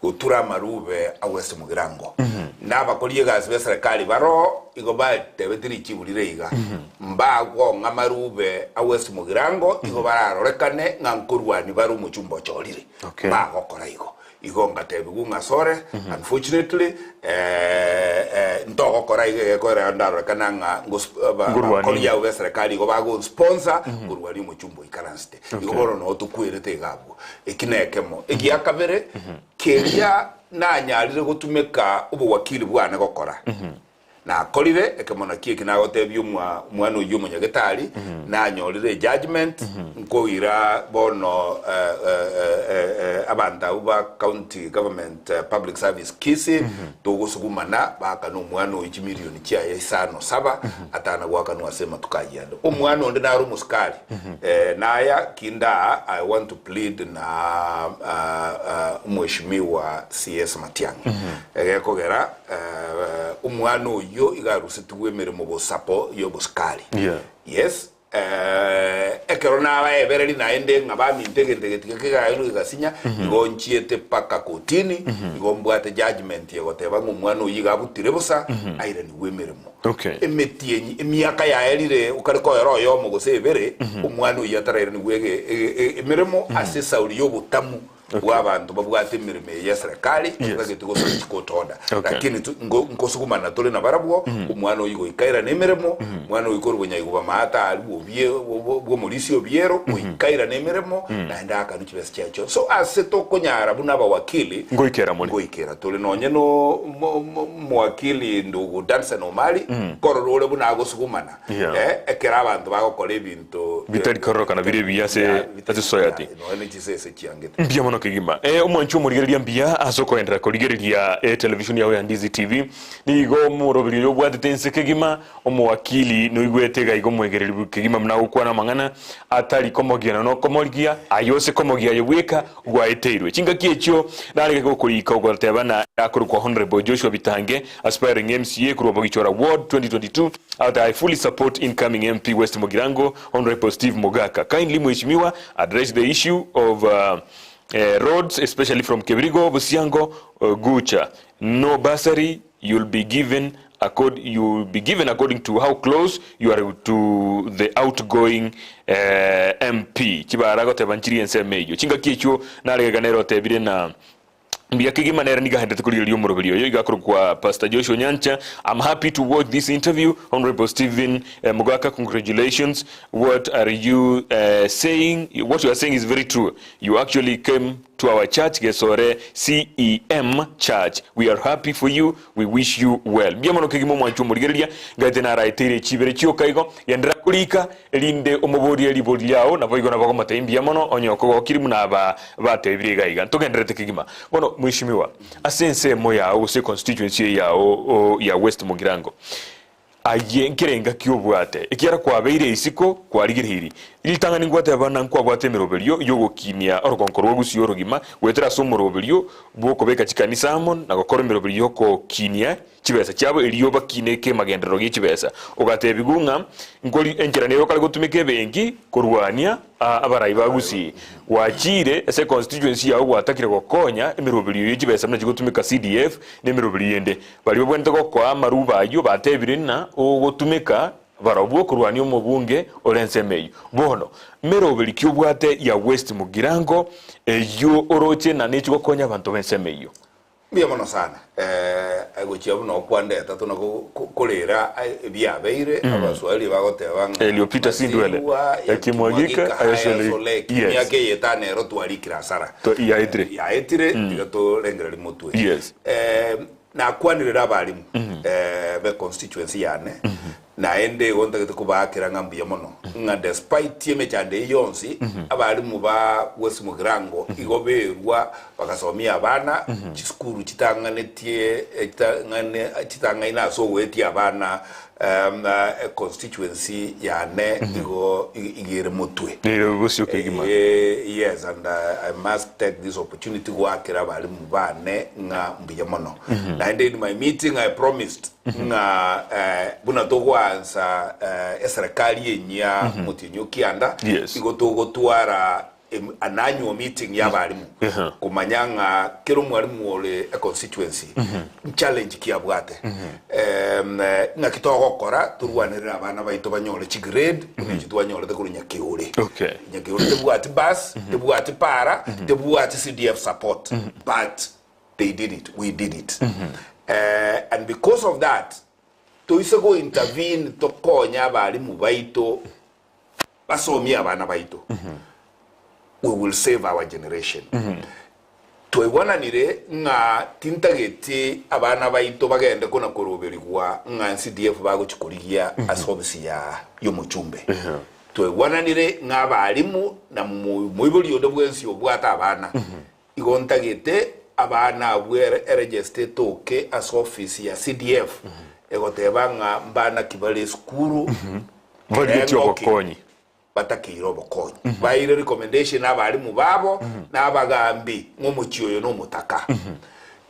Speaker 3: utura marube awese Mugirango n'abakolie gazi be serikali baro igobate tebetiri chiburire iga mbago ngamarube awese Mugirango igobararorekane ngankurwani baru muchumbo chorire bago koraigo igonga tebugunga sore unfortunately ntoko korai kora ndaro kananga kolia we serikali go bago sponsor ngurwani muchumbo ikaranste igoboro no tukwirete gabo ekinekemo egiakabere keria nanyarire gutumeka ubwakili bwana gokora na kolire ekemona kieki na gotebyo mwana uyu munyagetari na nyorire judgment nkoira bono abanda uba county government public service kisi tugusugumana baka no mwana uyu milioni chia yesano saba atana gwaka no asema tukayenda umwana onde na rumuskali naya kinda I want to plead na mheshimiwa CS Matiang'i egekogera umwana yo igaruse tuwemere mu bosapo yo boskali yes ekerona ba evereli na ende ngabami ntegetegeke gayo igasinya igonchiete paka kotini igombwate judgment yegoteba ngumwana uyiga butire busa aire ni wemeremo emetienyi emyaka ya elire ukariko yero yo mu gosebere umwana uyatarere ni wege emeremo asesa uri yo butamu wabantu babwate mirime ya serikali bagitugo chikotonda lakini nkosugumana tole na barabwo umwana uyigo ikaira nemeremo umwana uyikoro bwenyayigo bamata alwo bwo mulisio biero uikaira nemeremo na ndaka nuchibese cyacho so aseto konyara buna abawakili ngoikera tole nonye no mwakili ndugu dansa normali kororole buna agosugumana ekera abantu bagokora ebintu
Speaker 2: bitari koroka na bire biyase society
Speaker 3: no ene chisese cyangete
Speaker 2: kigima umwanchu murigereria mbia asoko endera kurigereria television yawe ya Ndizi TV nigo murobiri yo bwatetense kigima omwakili no igwetega igo mwegereri kigima mna ukwana mangana atari komogiana no komorgia ayose komogia yeweka gwaeteirwe chinga kiechyo naleke ko kurika ugwatebana akuru kwa honorable Joshua Bitange aspiring MCA kuru Bogichora Ward 2022 I fully support incoming MP West Mugirango Honorable Steve Mogaka. Kindly mheshimiwa address the issue of roads, especially from Kebirigo, Busiango, Gucha. No bursary you'll be given according to how close you are to the outgoing MP. Chibarago tebanchiri ensemeyo. Chinga kicho na leganero tebire na mbia kigima nera niga hende tukuri liyo murobelio yo igakuru kwa Pastor Joshua Nyancha. I'm happy to watch this interview. Honorable Stephen Mogaka, congratulations. What are you saying? What you are saying is very true. You actually came to our church, Gesore CEM Church. We are happy for you. We wish you well. Biamono kigimo mwanchu murigeria gatena raitere chibere chioka igo yandra kulika elinde omobori elibodi yao na boigo na bako matayimbi yamono onyoko kirimu na batebire gaiga togendrete kigima. Bono mheshimiwa asense moya au se constituency ya West Mugirango aye nkirenga kyobwate ikiara kwa beire isiko kwa rigirihiri ilitanga ningwate abana nkwa gwate mirobelio yogo kimia orokonkorwa gusi yorogima wetera so mirobelio boko beka chikanisa amon na gokora mirobelio ko kinia chibesa cyabo iliyo bakineke magendero g'ikibesa ugate bigunga ngoli enkerane yo kale gutumike bengi kurwania abarayi bagusi wachire ese constituency yawo watakire gokonya emirobelio y'ikibesa mna gutumika CDF nemirobelio yende bali bwente gokwa maruba yo batebire na ogotumika barabwo kurwania umubunge orensemeyo bono merobeli kyobwate ya West Mugirango yo oroche na nechi gokonya abantu bensemeyo
Speaker 3: biamono sana agochia buno kwande tatu no kolera biabeire abaswali bagoteba
Speaker 2: Elio Peter Sindwele yakimwagika
Speaker 3: ayesole yake yetane rotwalikira sara
Speaker 2: to
Speaker 3: yaitire bigato lengera limotwe na kwanirira abalimu be constituency yane na ende gonta kubakira ngambiye mono nga despite yeme cyande yonsi abalimu ba West Mugirango igoberwa bakasomia abana chiskuru chitanganetie chitangaina so weti abana constituency yane igo igere mutwe. Yes, and I must take this opportunity to work bali mubane nga mbiyamono. And in my meeting I promised nga buna togwanza eserikali yenya mutinyo kianda igo togotwara an annual meeting y'abarimu kumanyanga kero mwarimu ole a constituency challenge kiabwate nga kitogokora turwanira abana baito banyole chi grade n'ekitwanyole de kurunya kiure nyakiure tebwati bus tebwati para tebwati CDF support but they did it, we did it, and because of that to go intervene to konya abarimu baito basomi abana baito. We will save our generation. Tuebwana nire nga tintageti abana baito bagende kona koroberigwa nga CDF bago chikurigia asobisi ya yomuchumbe. Tuebwana nire nga abarimu na muibuli odobwensi obwata abana. Igontagete abana abwere register toke as office ya CDF. Egoteba nga mbana kibale skuru.
Speaker 2: Bageti obokonyi.
Speaker 3: Batakiro bokonyi bayire recommendation abarimu babo nabagambi ngomuchiyo no mutaka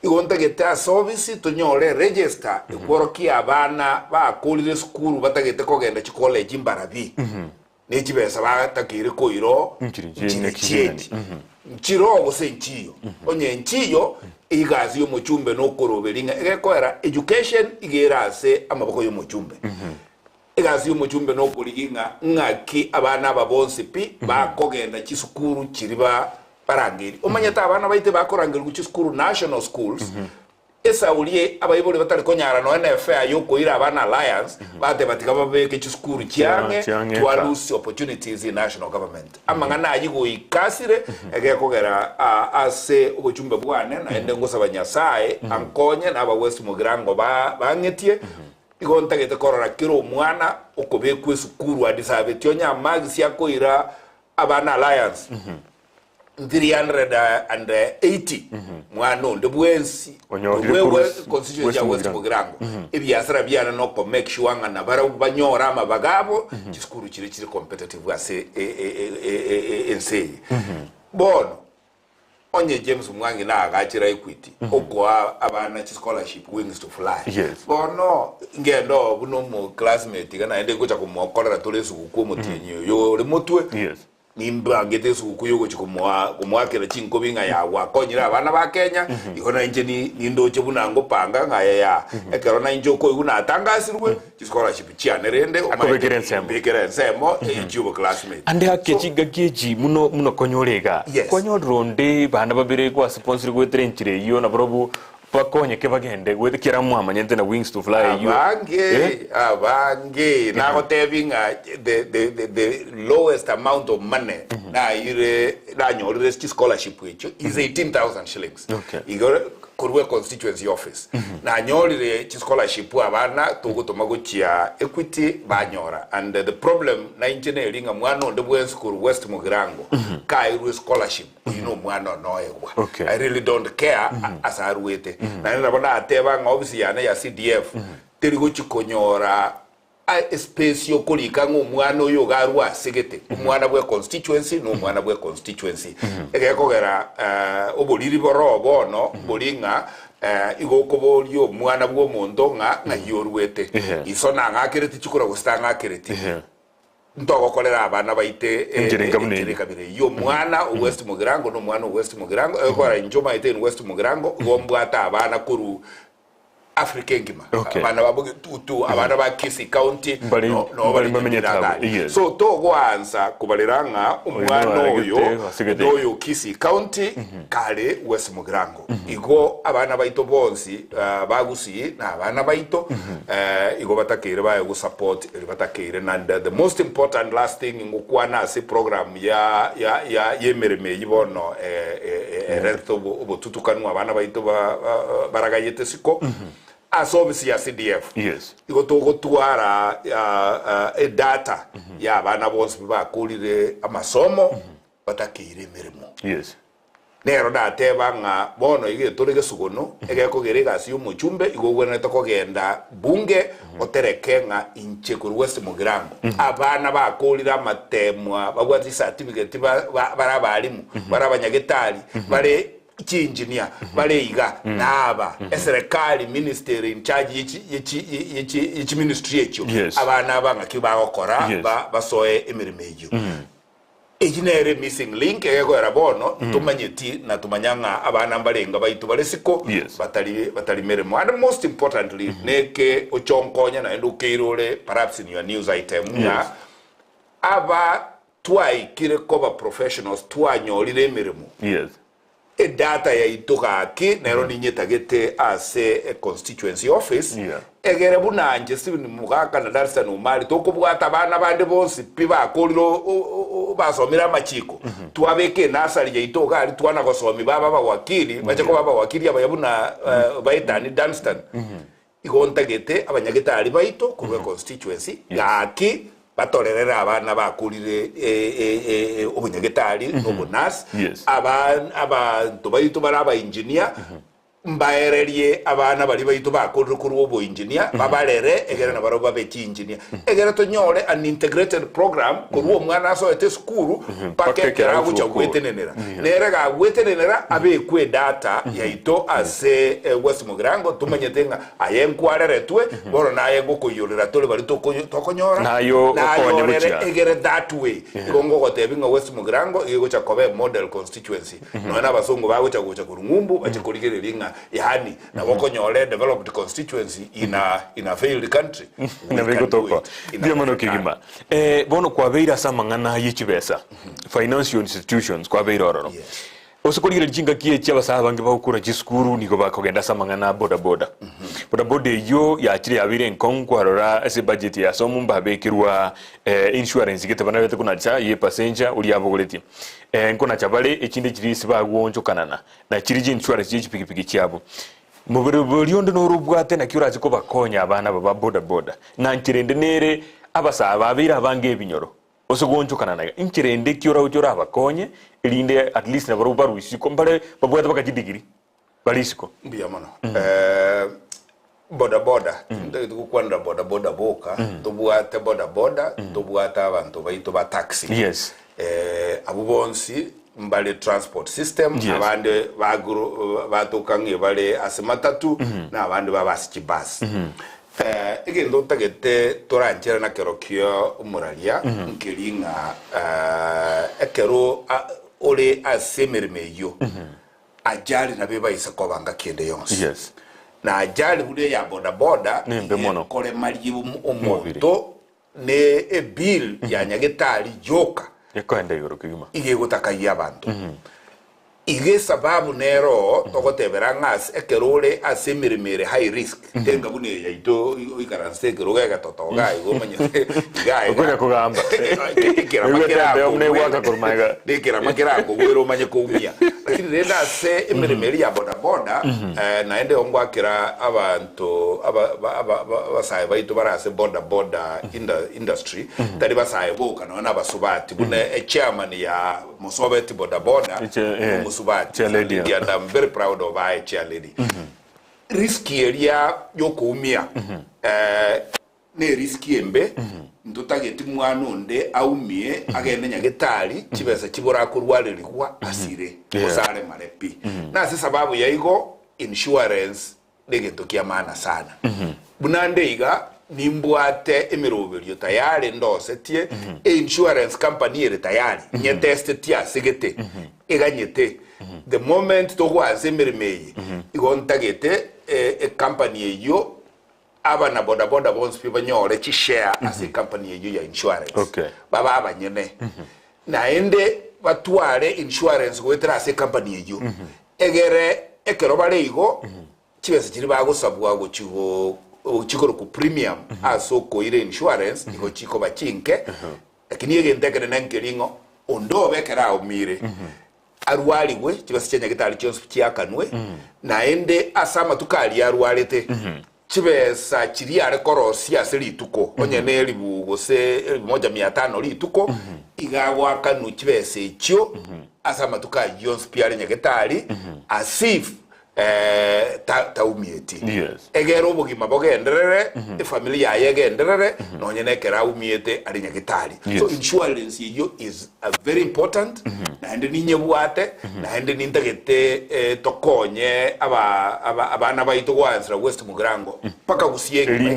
Speaker 3: igontagete service tonyole register ikoroki abana bakolire school batagete kogenda chi college imbarabi n'ekibesa batakire koiro nchiro gose nchiyo onye nchiyo igazi yo muchumbe no koroberinga egekoera education igerase amaboko yo muchumbe igazi y'umuchumbe no kuliginga ngaki abana babonse pi bakogenda kisukuru kiriba barangiri omanyata abana baite bakorangira ku kisukuru national schools esa uliye abayibole batari konyara no NFA yo koira abana alliance bate batika babeke kisukuru kyange to lose opportunities in national government amangana ayigo ikasire egekogera ase ubuchumbe bwane na ende ngosa banyasaye ankonye na aba West Mugirango bangetie igontagete korora kiro mwana okobekwe sukuru adisabe tyonya magisi yakoira abana alliance 380 mwana ndebwensi wewe constitution ya West Mugirango ebyasara byana no ko make sure nga nabara banyora amabagabo kisukuru kiri competitive ase ense bono onye James Mwangi na agachira equity ogwa abana chi scholarship wings to fly bono ngendo buno mu classmate kana ende kucha kumokorera tolesu ku mutinyo yo remotwe nimba ngete su kuyo kumwakira chinko binga ya wakonyira abana ba Kenya ikona inje ni ndoche bunango panga ngaya ya ekerona injo ko iguna atangasirwe chi scholarship chianerende bekere nsemo ejubo classmate
Speaker 2: ande hakechiga geji muno konyorega konyoronde bana babere kwa sponsor gwe trenchire yo na probu pakonye ke bagende gwethikira mwama nyente na wings to fly you abange na gotevinga the lowest amount of money na ire na nyorire scholarship wecho is 18,000 shillings igore kurwe constituency office na nyorire scholarship abana tugutoma guchia equity banyora and the problem na engineering mwana onde bwen school West Mugirango kairwe scholarship you know mwana noyegwa I really don't care as arwete na nabona ateba nga obisi yana ya CDF terigo chikonyora a space yo kulika ng'umwana oyo garwa segete umwana bwe constituency no umwana bwe constituency egekogera oboliri borobo no bolinga igokoboliyo umwana bwo mondo nga yorwete isona ngakireti chikura gustanga akireti ntogokolera abana baite kabire yo mwana West Mugirango no mwana West Mugirango ekora njoma ite West Mugirango gombwata abana kuru Africa ngima abana babuge tutu abana ba Kisi County no bali bamenyeta so to gwanza kubaliranga umwana oyo Kisi County kale West Mugirango igo abana baito bonsi bagusi na abana baito igo batakire bayo go support batakire and the most important last thing ngukwana se program ya yemereme yibono recto obotutukanwa abana baito baragayete siko asobisi ya CDF igo tugotwara data ya abana bose bakulire amasomo batakire mirimo
Speaker 3: nero dateba nga bono ige torege sugono ege kogerega si umuchumbe igogwena to kogenda bunge otereke nga inche ku West Mugirango abana bakolira matemwa bagwazi certificate bara balimu bara banyagetari bare engineer bare iga naba eserikali ministry in charge yichi ministry echo abana banga kibagokora basoe emirimejo ejinere missing link ego erabono tumanyeti na tumanyanga abana mbalenga baitu balesiko batali meremo. And most importantly neke ochonkonya na endo keirole perhaps in your news item na aba twai kire koba professionals twanyolire meremo e data ya itoka ki nero ninyetagete ase a constituency office egere bunanje Stephen Mogaka na Darsa no mali tokubwata bana bande bonsi piba koliro basomira machiko tuabeke nasali ya itoka ali twana gosomi baba wakili bache ko baba wakili abayabuna baitani Dunstan igontagete abanyageta ali baito ku constituency yaki batorerera abana bakulire obunyagetari nobunas abantu baito baraba engineer mbaererie abana bali baito bakulire kuri obo engineer babalere egera na baroba beti engineer egera tonyore an integrated program kuri omwana so ete skuru pakekera gucha gwetenenera nerega gwetenenera abe kwe data yaito ase West Mugirango tumanyetenga ayenkwarere twe boro naye gokoyolera tole bali tokonyora
Speaker 2: nayo
Speaker 3: egera that way gongo gotebinga West Mugirango igocha kobe model constituency no na basongo bagocha gocha kurungumbu bachikorigeringa yani na wakonyole developed constituency in a failed country
Speaker 2: na bego toko ndio mono kigima bono kwa beira samangana yichibesa financial institutions kwa beira oro osokolire jinga kiye cyabasaba bange bakukura giskuru niko bakogenda samangana boda boda yo yakire yabire nkonkwa rora ese budget ya somu mbabekirwa insurance gitabana bete kuna cha ye passenger uli abogoleti nkona chabale ekinde kirisi bagwonjo kanana na kiriji insurance y'ikipikipiki cyabo mubiri yondo no rubwate na cyurazi ko bakonya abana baba boda na nkirende nere abasaba abira bange binyoro osogonjo kanana inkirende cyura ujora abakonye ilinde at least na barubaru isiko mbale babwata bakajidigiri balisiko
Speaker 3: mbia mano boda tukwanda boda boka tubwate boda tubwata abantu bayito ba taxi abubonsi mbale transport system abande baguru batukange bale asimatatu na abande babasi bus egendo tagete toranjera na kerokio umuralia nkiringa ekero ole asemermeyo ajali na beba isakobanga kende yonse na ajali bude ya boda kole malibu omoto ne bill ya nyagetali joka
Speaker 2: yakwenda yorokigima
Speaker 3: ige gutaka yabantu ige sababu nero togoteberangas ekerole asemiremere high risk tenga bune yaito ikaranse keroga gatotoga igomanye gai
Speaker 2: ukore kugamba
Speaker 3: omne waka kurmaiga dekera makera kugwero manye kuumia lakini renda se emiremere ya boda naende ongwakira abantu abasaye baito barase boda industry tari basaye boka nona basubati bune chairman ya musobeti boda and I'm very proud of our chair lady. Risky area yokumia ne risky embe ndutageti mwana onde aumie agende nyagetari kibesa kibora kurwalirwa asire osare marepi na sasa sababu ya igo insurance negento kia maana sana bunande iga nimbwate emirobelyo tayari ndosetie insurance company ere tayari nyetestetia sigete iganyete the moment to was emiremeye igontagete company eyo aba na boda bonds people nyore chi share as a company eyo ya insurance baba abanyene na ende batware insurance goetra as a company eyo egere ekerobale igo kibese kiri bagosabwa go chigo chikoro ku premium asoko ire insurance iko chiko bachinke lakini yegendekere nankelingo ondobe kera umire arwaliwe kibase cyenya gitali cyose cyakanwe na ende asama tukali arwalete kibesa kiri are korosi aseli tuko onyene libugo se 1500 lituko igagwa kanu kibese cyo asa matuka Jones pia nyaketali as if taumieti egero bugima bogenderere familia yegenderere no nyene kera umiete ari nyaketali so insurance iyo is very important na ende ninye buate na ende nintagete tokonye abana baito gwansra West Mugirango paka gusienge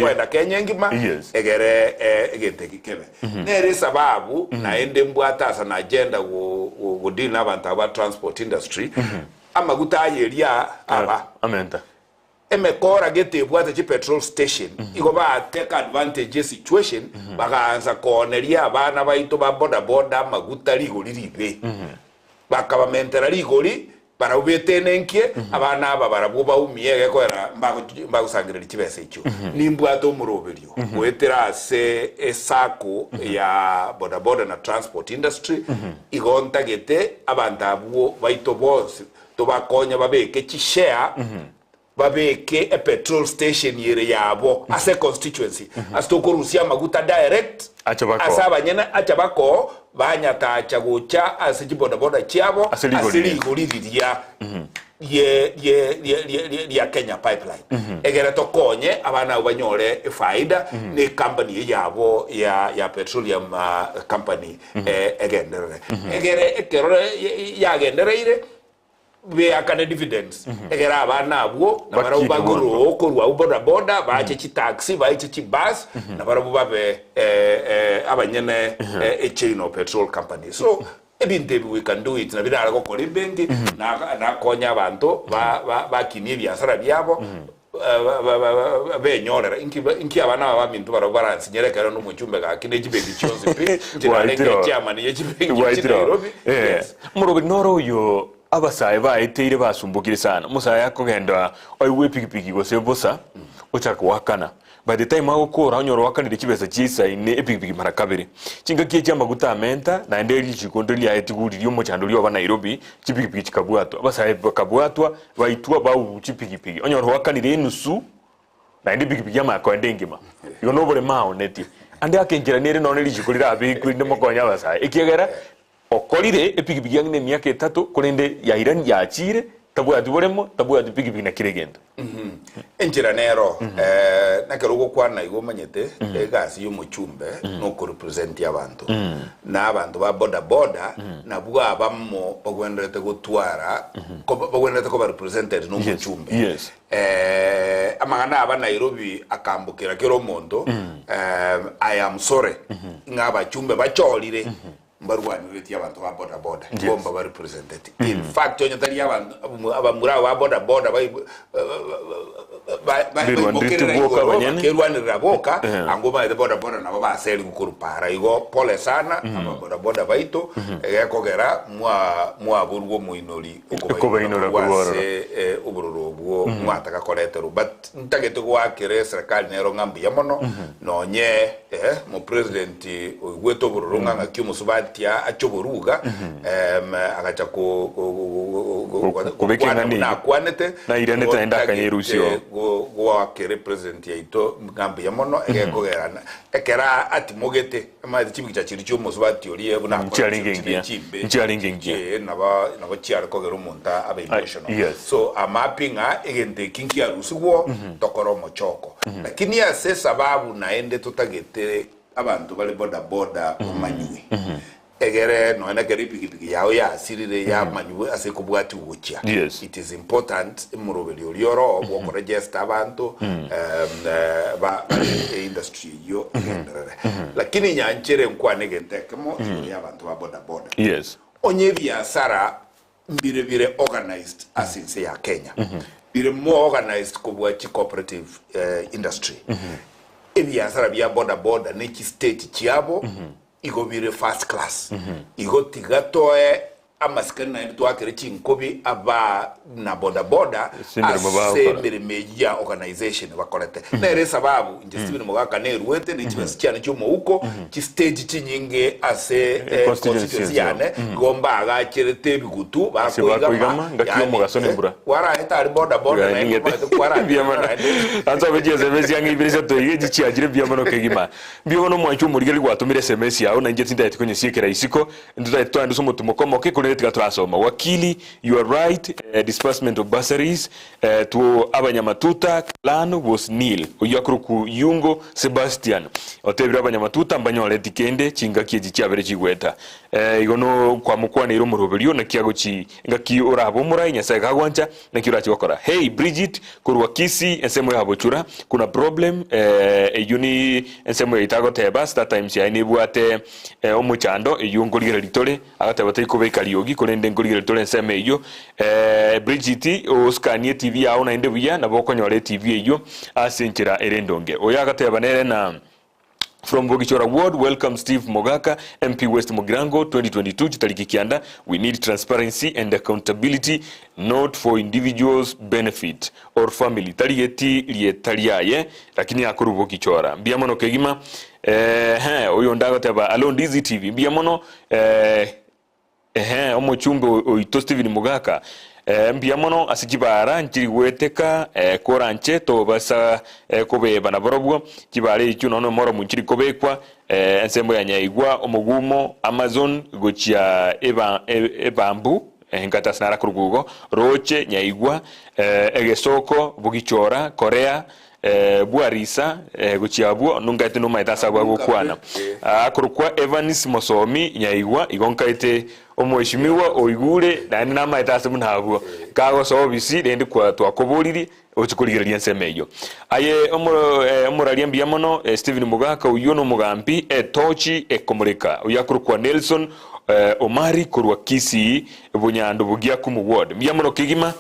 Speaker 3: kwenda Kenya ngima egere egete kikebe nere sababu na ende mbwata asa na agenda go deal na abantu aba transport industry amaguta yeria aba
Speaker 2: amenta
Speaker 3: emekora gete bwate chi petrol station igo ba take advantage situation bakaanza koneria abana baito ba boda boda maguta ligoli libe bakabamentera ligoli para ubetenenkie abana aba barabuba umiege kwera mbagusangirira kibese icho nimbwato muroberio wetera se esako ya boda boda na transport industry igonta gete abantu abo baito bose tobakonya babeke chi share babeke a petrol station yere yabo as a constituency as to korusia maguta direct asaba nyena achabako banyata achagocha as boda boda chiabo asili golidia ye Kenya pipeline egera tokonye abana banyore faida ne company yabo ya petroleum company egendere egere ekero yagendereire we akane dividends egera abana abo na barabuba goro korwa boda boda bache chi taxi bache chi bus na barabuba be abanyene a chain of petrol company so ebinte we can do it na bidara ko kore bengi na konya abantu ba kinie biasara byabo benyorera inki abana ba mintu barabara nsinyere kero no muchumbe ga kineji bengi chose pe ndinalenge chairman ye chibengi Nairobi
Speaker 2: murobe noro yo abasaye baeteire basumbukire sana musaya kugenda oiwe pikipiki gose bosa ochaka wakana by the time agukora onyoro wakanire kibesa chisa ine epikipiki mara kabiri chinga kie chamba gutamenta na ndeli chikondoli ya etiguri yomo chandoli wa Nairobi chipikipiki chikabwato abasaye bakabwatwa baitwa bawu chipikipiki onyoro wakanire nusu na ndi pikipiki ya mako ndengima yonobore mao neti ande akenjira nere noneli chikolira abikuri ndemo konya abasaye ikiegera okolire epikipiki yangne myaka 3 kolende ya Iran ya chire tabu atuboremo tabu atupikipiki na kiregendo
Speaker 3: enjira nero nakerugo kwana igo manyete egasi yo muchumbe no ko represent abantu na abantu ba boda boda na bwa abammo bagwenderete gutwara ko bagwenderete ko represented no muchumbe amagana aba Nairobi akambukira kero mondo I am sorry ngaba chumbe bacholire mbarwani weti abantu ba boda boda bomba ba representative in fact onye tari abantu abamura ba boda boda kerwani raboka angoma de boda boda na baba seli kukurupara igo pole sana boda boda baito ekogera mwa burwo muinoli
Speaker 2: ukobainora
Speaker 3: wase ubururubwo mwataka koletero but ntagete gwakire serikali nero ngambi yamono nonye mo president gweto bururunga ngakimusubati achoboruga agacha
Speaker 2: kubekengani
Speaker 3: na kwanete
Speaker 2: na irenete enda kanyerusio
Speaker 3: go ke represent yaito ngambi yamono egekogerana ekera atimogete ama chibiki chiri cyo musubati oliye buna ncharingengia naba chiar kogero monta abe emotional so amapinga egente kinki arusugo tokoro mochoko lakini ase sababu naende tutagete abantu bale boda boda umanywe egere no ena keri pikipiki yao ya asirire ya manywe ase kubwati ugocha it is important imurobeli olioro obwo register abantu ba industry yo lakini nyanchere nkwane gentekemo ya abantu ba boda boda onye biasara mbire organized asinse ya Kenya bire more organized kubwachi cooperative industry ebiasara bya boda boda neki state chiabo igo bire first class igo tigatoe amasikani na ndu akere chinkobi aba na boda asemere media organization bakorete nere sababu nje Stephen Mogaka ne ruwete ni chibasichana cyomo uko chi stage chinyinge ase constituency yane gomba agakirete bigutu
Speaker 2: bakoigama ngakyo mugasone mbura
Speaker 3: wara etari boda na kwara
Speaker 2: biamana anza bejeze bezi yangi birisa to yiji chiagire biamano kegima biamano mwanchu murigeli gwatumire SMS yawo na nje tinda etikonye siekera isiko nduta twandi somo tumokomo ke kone turasoma wakili you are right disbursement of bursaries to abanyamatuta clan was nil oyakruku yungo Sebastian otebira abanyamatuta mbanyole tikende chingaki ejicyabere chigweta igono kwa mukwana iro muroberio na kiago chi ngaki orabo murai nyasaye kagwancha na kirachi wakora hey Bridget kurwakisi ensemo ya bochura kuna problem eyuni ensemo itago tebas that times ya inebwate omuchando eyungorigera litole agatebata ikobeka liogi kolende ngorigera litole enseme iyo Bridget oskanie TV yawo na ndebuya na bokonyore TV iyo asenchira erendonge oyagateba nere na From Bogichora Ward, welcome Steve Mogaka, MP West Mugirango, 2022, Chitaliki Kianda. We need transparency and accountability, not for individuals' benefit or family. Talieti lietaliaye, lakini akuru Bogichora. Biamono kegima, oyo ndago teba, alo Ndizi TV. Biamono, omo chumbe oito Stephen Mogaka. Mbiamono asikibara nchiri weteka koranche to basa kobe bana borobwo kibare icyuno no moro munchiri kobekwa ensembo ya nyaigwa omugumo Amazon gochia ebambu ngata snara kurugugo roche nyaigwa egesoko Bogichora Korea buarisa gochiabu nungate no maitasa gwa gukwana akurukwa Evans Mosomi nyaigwa igonkaite omweshimiwa oigure nani na maitasa munhabu kago so bisi dendi kwa twakoboriri ochikurigiriria nsemeyo aye omuralia mbiamono Stephen Mogaka uyono mugambi tochi ekomureka uyakurukwa Nelson Omari kurwakisi bunyando bugia kumu ward mbiamono kigima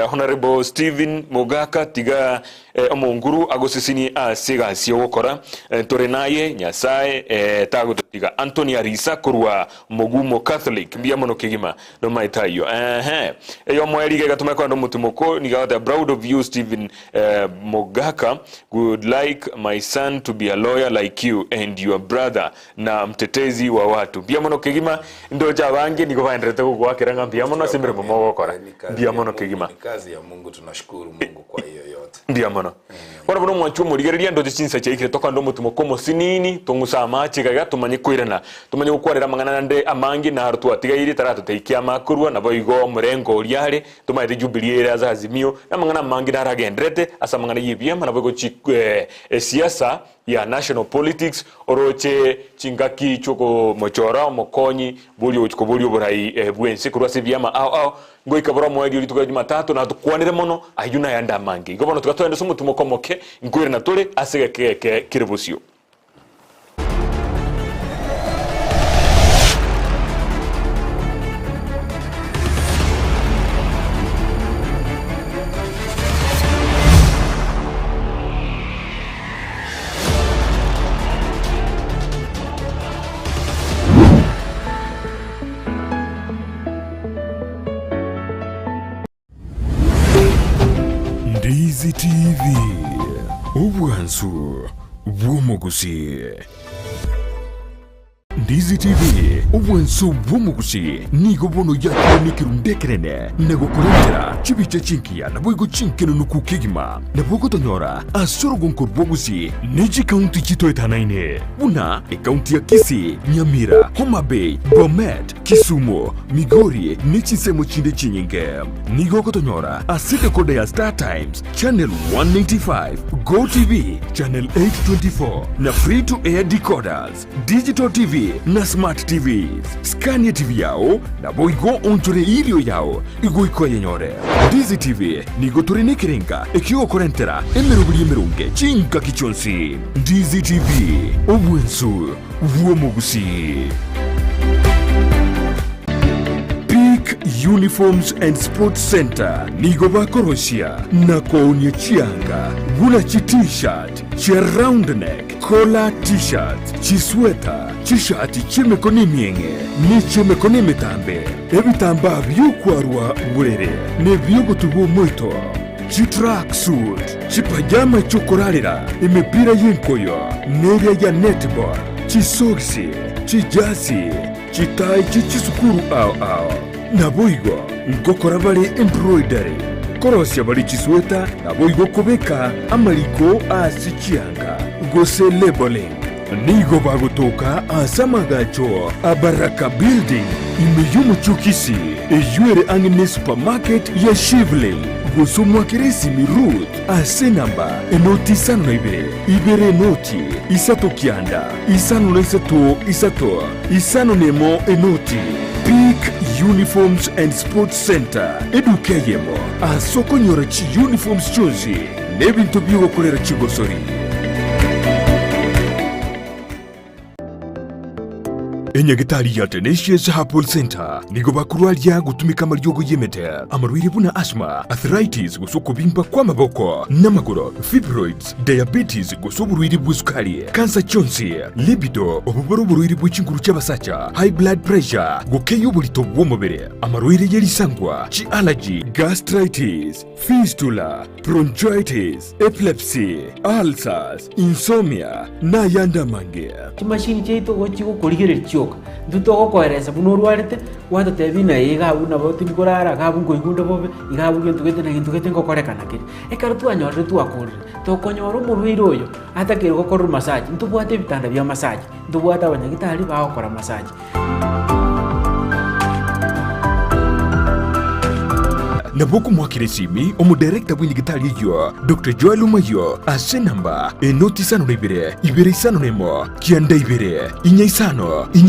Speaker 2: honorable Stephen Mogaka tiga omonguru agosisini asega sio gukora torenaye nyasaye tago tiga Anthony Arisa kurwa mogumo Catholic mbiamono kigima no maitayo eyo mwerige gatuma kwa ndo mutumoko ni gata proud of you Stephen Mogaka would like my son to be a lawyer like you and your brother na mtetezi wa watu mbiamono kigima ndo jabange niko vaendrete kwa kiranga mbiamono simbre momo gukora mbiamono kigima
Speaker 3: kazi ya Mungu tunashukuru Mungu kwa hiyo yote
Speaker 2: mbiamono wana bono mwanchu murigereria ndo chinsa cyekire toka ndo mutumoko mosinini tungusa machi kaga tumanye kwirana tumanye gukwarira mangana nde amangi na hartu atigaire taratu teikia makurwa na boigo murengo riare tumaite jubilee za azimio na mangana mangi na ragendrete asa mangana yibia na boigo siasa ya national politics oroche chingaki choko mochora mokonyi buli uchiko buli oburai bwense kurwa sebiama au ngoika bora mwedi ulituka Jumatatu na tukwanire mono ayuna yanda mangi gobono tukatwende sumu tumokomoke ngwire na tole asege kiribusio
Speaker 1: Ndizi TV Obwansu Bwomogusi Ndizi TV Obwansu Bwomogusi Nigo bono ya nikirundekerene Nego kurendera Chibicha chinkia na boigo chinkeno nukukigima Na bogo tonyora Asorogon kurbogusi Neji kaunti chito etanaine Una kaunti ya Kisii Nyamira Homa Bay Bomet Kisumu Migori Nichisemo chinde chinyinge Nigo kotonyora Asite kode ya Star Times Channel 195 Go TV Channel 824 Na free to air decoders Digital TV na Smart TVs Scania TV yao na boigo onchore ilio yao Igo iko yenyore Ndizi TV Nigo turene kirenga Ekio korentera Emerubuli emerunge Chinka kichonsi Ndizi TV Obwensu Bwomogusi Uniforms and Sports Center nigo bakoroshia na kounya chianga buna chi t-shirt chia round neck collar t-shirt chi sweater chi shati chimekoni mienge ni chimekoni mitambe ebitamba byukwarwa burere ne byugutubu muito chi track suit chi pajama chokorarira imipira y'inkoyo n'eriya ya netball chi soksi chi jasi chi tai chi sukuru ao naboigo ngokora bali embroidery korosya bali chisweta naboigo kubeka amaliko asichianga gose labeling nigo bagutoka asamagacho abaraka building imeyumu chukisi eyuere angine supermarket ya Shivling gusumwa kirisi mirut asenamba enoti isano na ibere enoti isato kianda isano na isato isano nemo enoti Peak Uniforms and Sports Center edukeyemo asokonyora chi uniforms chonzi nebintu by'ugukorera kigosori. Enyagitari ya Tenacious Herbal Center nigo bakurwalia gutumika amaryogo yemete amarwire buna asthma, arthritis gusuko bimba kwa maboko n'amaguru, fibroids, diabetes gusuko burwire bw'isukari, cancer chonsi, libido obuboro burwire bw'ikinguru cy'abasacha, high blood pressure gukeyo bulito bw'umubiri, amarwire yerisangwa, chi allergy, gastritis, fistula, bronchitis, epilepsy, ulcers, insomnia na yanda mange.
Speaker 4: Chimashini cheito gochiko kuligere choka nduto koereza bunorwarete wata tebina igabu na botu nikorara gabu ngoigundo bobe igabu gentu gete ngokorekana kiri ekarutu anyorre tu akorre to konyoro murwiro oyo atakire gokora massage ntubwate bitanda bya massage ntubwata abanyagitari bakora massage.
Speaker 1: Nabuku mwakiresimi omudirekta bw'indigitali yo Dr. Joel Umayo asenamba enoti isano na ibere isano nemo kianda inya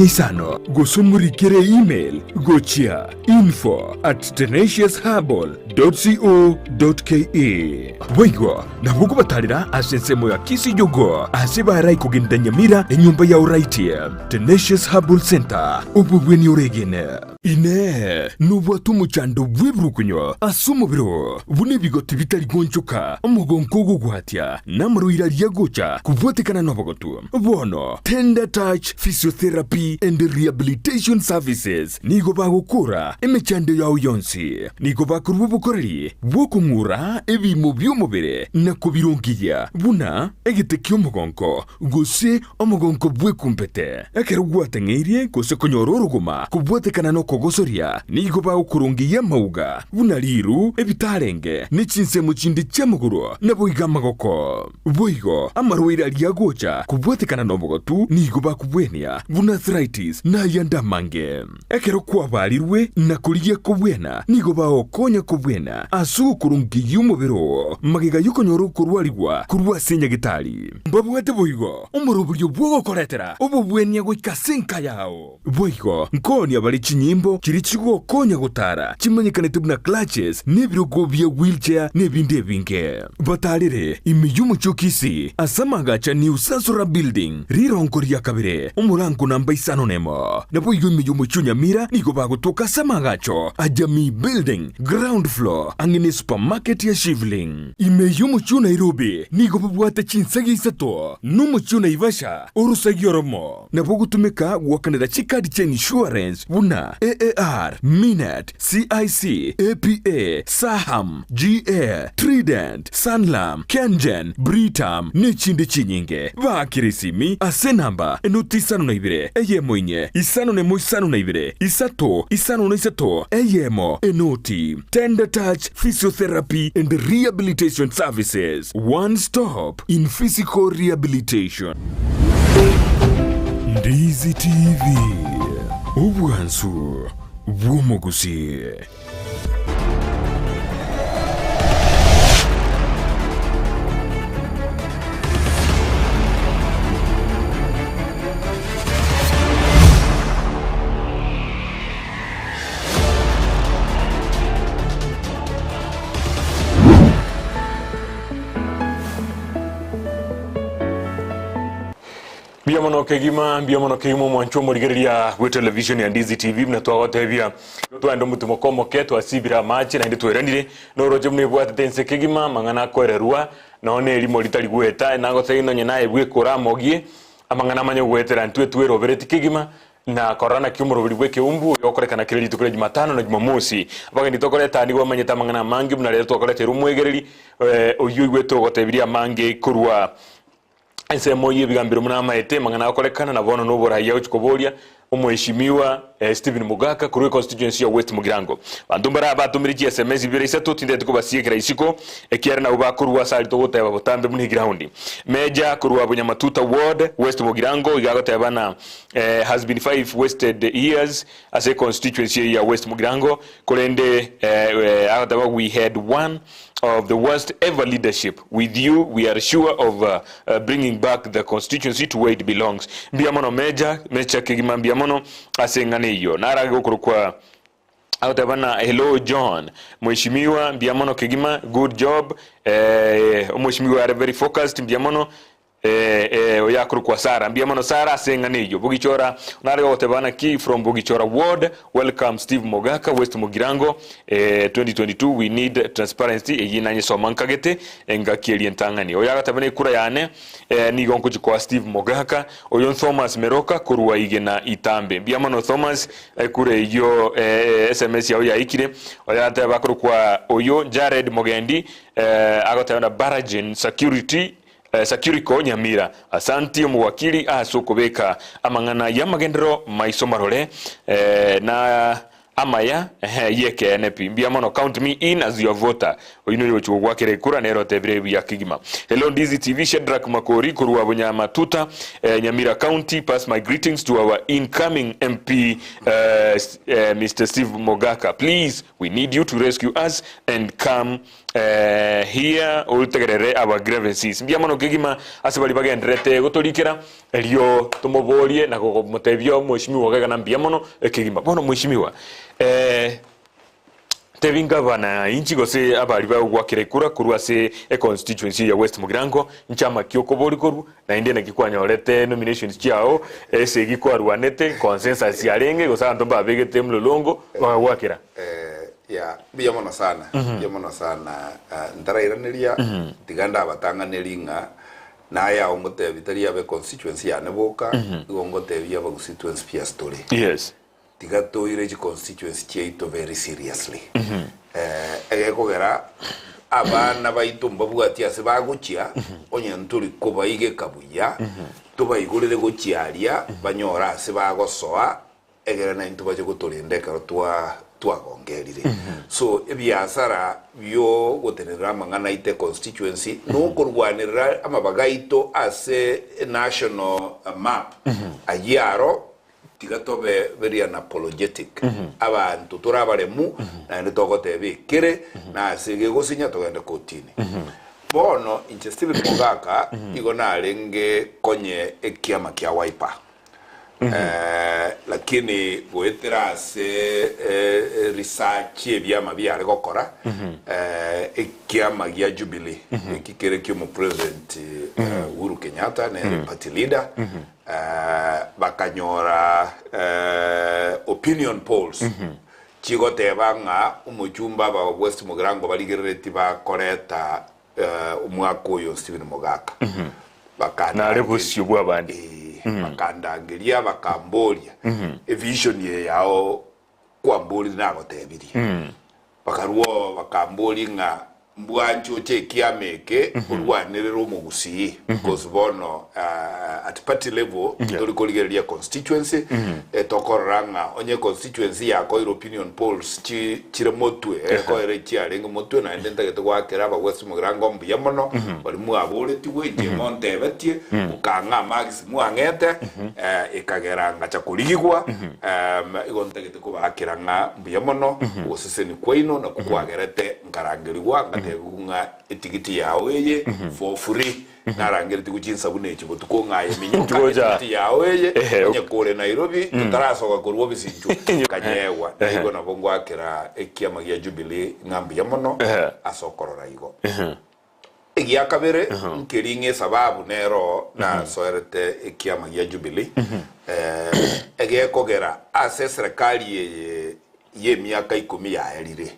Speaker 1: isano gosumurikire email gochia info@tenaciousherbal.co.ke Waigo nabuku batarira asensemo ya kisi yogo asibarai kugenda Nyamira enyumba ya uraiti Tenacious Herbal Center ububweni uregene ine nubwatu muchando bwibrukunyo asumubiro bune bigoti bitari gonchuka umugongo gugwatya namaruira ryagocha kuvotekana nobogotu bono Tender Touch Physiotherapy and Rehabilitation Services nigo bagukura emechande yawo yonsi nigo bakurwa bukoreri bwokungura ebimo by'umubiri na kubirungiya buna egiteki umugongo gose umugongo bwekumpete ekerugwatengerie gose konyororuguma kuvotekana no kogosoria nigo bagukurungiya mauga buna liru ebitarenge n'ikinsemo kindi cy'amaguru naboiga amagoko boigo amarwira ryagocha kubwetekana nobogotu nigo bakubwenia buna arthritis na yanda mange ekero kwabarirwe nakuriye kubwena nigo baokonya kubwena asu kurungi yumubiro magiga yukonyoro kurwarigwa kurwasenya gitali mbabwete boigo umurubulyo bwo koretera ububwenya gwikasenka yao boigo nkoni abali chinyimbo kiri chigo konya gutara kimanyikane tubuna clutches nebirogo bya wheelchair nebinde binge batarire imiyumu chokisi asamagacha ni usasura building rirongo rya kabire umurango namba isano nemo nabo imiyumu chunyamira nigo bagutoka samagacho ajami building ground floor angine supermarket ya Shivling imiyumu chu Nairobi nigo babwata chinsagi isato numu chu Naivasha urusagi oromo nabo gutumika wakanada chikadi cha insurance buna AAR Minet CIC APA, Saham, GA, Trident, Sanlam, Kengen, Britam, n'ikindi kinyinge bakirisimi asenamba enoti isano na ibere eyemo inye isano nemo isano na ibere isato isano na isato eyemo enoti Tender Touch Physiotherapy and Rehabilitation Services, one stop in physical rehabilitation. Ndizi TV ubwansu bw'umuguzi.
Speaker 2: Mbia mono kegima mwancho murigeria we television ya Ndizi TV na twagotebia twando mutumo komo keto asibira match na ndi tweranire no roje mne bwate tense kegima mangana korerua none elimo litali gweta na goteino nyina ebwe kora mogie amangana manyo gwetera ntwe twero bereti kegima na korana kiumuro buri Ekeumbu yokorekana kireli tukule Jumatano na Jumamosi abaga nditokoreta ni gwamanyeta mangana mangi buna rero twakorete rumwegereri oyu gweto gotebiria mange kurwa ese moye bigambiro muna maete mangana akorekana na bono no bora yawo chikoboria umweshimiwa Stephen Mogaka kuri constituency ya West Mugirango bandumbara batumiriye SMS bibere isatu tinde tukubasiekera isiko ekiara na ubakuru wasali togoteba botambe muni ground meja kurwa bunyamatuta ward West Mugirango igagoteba na has been 5 wasted years as a constituency ya West Mugirango kolende agoteba we had one of the worst ever leadership. With you, we are sure of bringing back the constituency to where it belongs. Mbiamono meja kigima mbiamono asengane iyo. Nara gokurukwa autabana hello John. Mheshimiwa mbiamono kigima good job. Mheshimiwa are very focused mbiamono oyakuru kwa Sara mbiamono Sara asengane Bugichora nare otebana key from Bugichora ward. Welcome Steve Mogaka West Mugirango 2022 we need transparency yinanye somankagete engakeli entangani oyagatebane kura yane ni gonkuchi kwa Steve Mogaka oyon Thomas Meroka kurwa igena itambe mbiamono Thomas kure yo SMS ya ikire oyateba kuru kwa oyo Jared Mogendi agotebana Barajin security Sakiriko Nyamira asanti umuwakili asokobeka amangana yamagendero maisomarole na amaya yeke NP mbiamono count me in as your voter oyino yochu gwakere kura nero tebre ya kigima. Hello Ndizi TV Shedrack Makori kurwa bunyamatuta Nyamira County, pass my greetings to our incoming MP Mr. Steve Mogaka. Please, we need you to rescue us and come here ultegerere our grievances. Mbiamono kigima asibali bagendrete gotorikera elio tumobolie na gomotebio mheshimiwa gaga na mbiamono kigima bono mheshimiwa tevinga bana inchi gose abali ba gwakire kura kurwa se constituency ya West Mugirango nchama kyokobori koru na inde na kikwanya orete nominations chao ese gikwarwanete consensus yarenge gosa ndo babegete mlolongo gwakira
Speaker 3: ya biyamono sana biyamono sana ndarairaniriya tiganda batanganelinga na ya omote bitaria be constituency ya neboka gongote bya ba constituency pia story
Speaker 2: yes
Speaker 3: tigato ireji constituency cheito very seriously egekogera abana baitumba bwati ase baguchia onye nturi kuba ige kabuya tuba igurire guchiaria banyora ase bagosoa egera na intuba cyo gutorindeka twagongerire so ebyasara byo gotenera mangana ite constituency no kurwanira amabagaito ase national map ayaro tigatobe very unapologetic abantu turabaremu na nditogotebe kire na sige gosinya togende kotini bono inche Stephen Mogaka igona alenge konye ekiama kia Wiper lakini goetera se research ebyama byare gokora ekiama gia Jubilee kikere kyo mu president Uhuru Kenyatta na party leader bakanyora opinion polls chigoteba nga umujumba ba West Mugirango baligereti bakoreta umwaka uyo Stephen Mogaka bakana
Speaker 2: na rebusyo bwabandi
Speaker 3: bakandangiria bakambolia vision ye yao kwamboli nagotebiria bakaruo bakamboli nga mbwancho che kiameke urwanirero mugusi because bono at party level tolikolgeria constituency tokoranga onye constituency ya ko opinion polls chire motwe ko ere chiarenga motwe na ndenta geto gwakera ba West Mugirango mbiamono bali mu abole tiweje monte betie ukanga max muangete ikageranga chakuligwa igonta geto ko bakiranga mbiamono usiseni kwaino na kukwagerete nkarangirwa bunga etikiti yawe ye for free narangere tikuchinsa bunechi botukonga yeminyoka etikiti yawe ye onye kore Nairobi tutarasoka kurwo bisinju kanyewa igo na bongo akera ekiama ya Jubilee ngambi yamono asokorora igo egia kabere nkiringe sababu nero na soerete ekiama gia Jubilee ege kogera ase serikali ye miaka 10 ya erire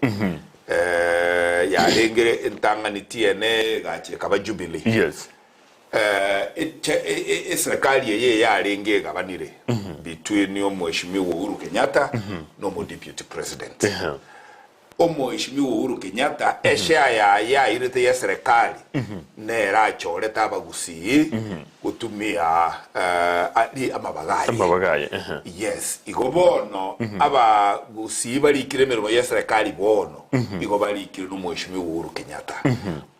Speaker 3: ya lengere entangani tiene gache kaba Jubilee
Speaker 2: yes
Speaker 3: serikali ye ya lenge gabanire between yo Mheshimiwa Uhuru Kenyatta no mo deputy president Mheshimiwa Uhuru Kenyatta esha ya irete ya serikali nera choreta abagusi gutumia ali amabagaye yes igobono abagusi bali kiremero ya serikali bono igo bali kirino Mheshimiwa Uhuru Kenyatta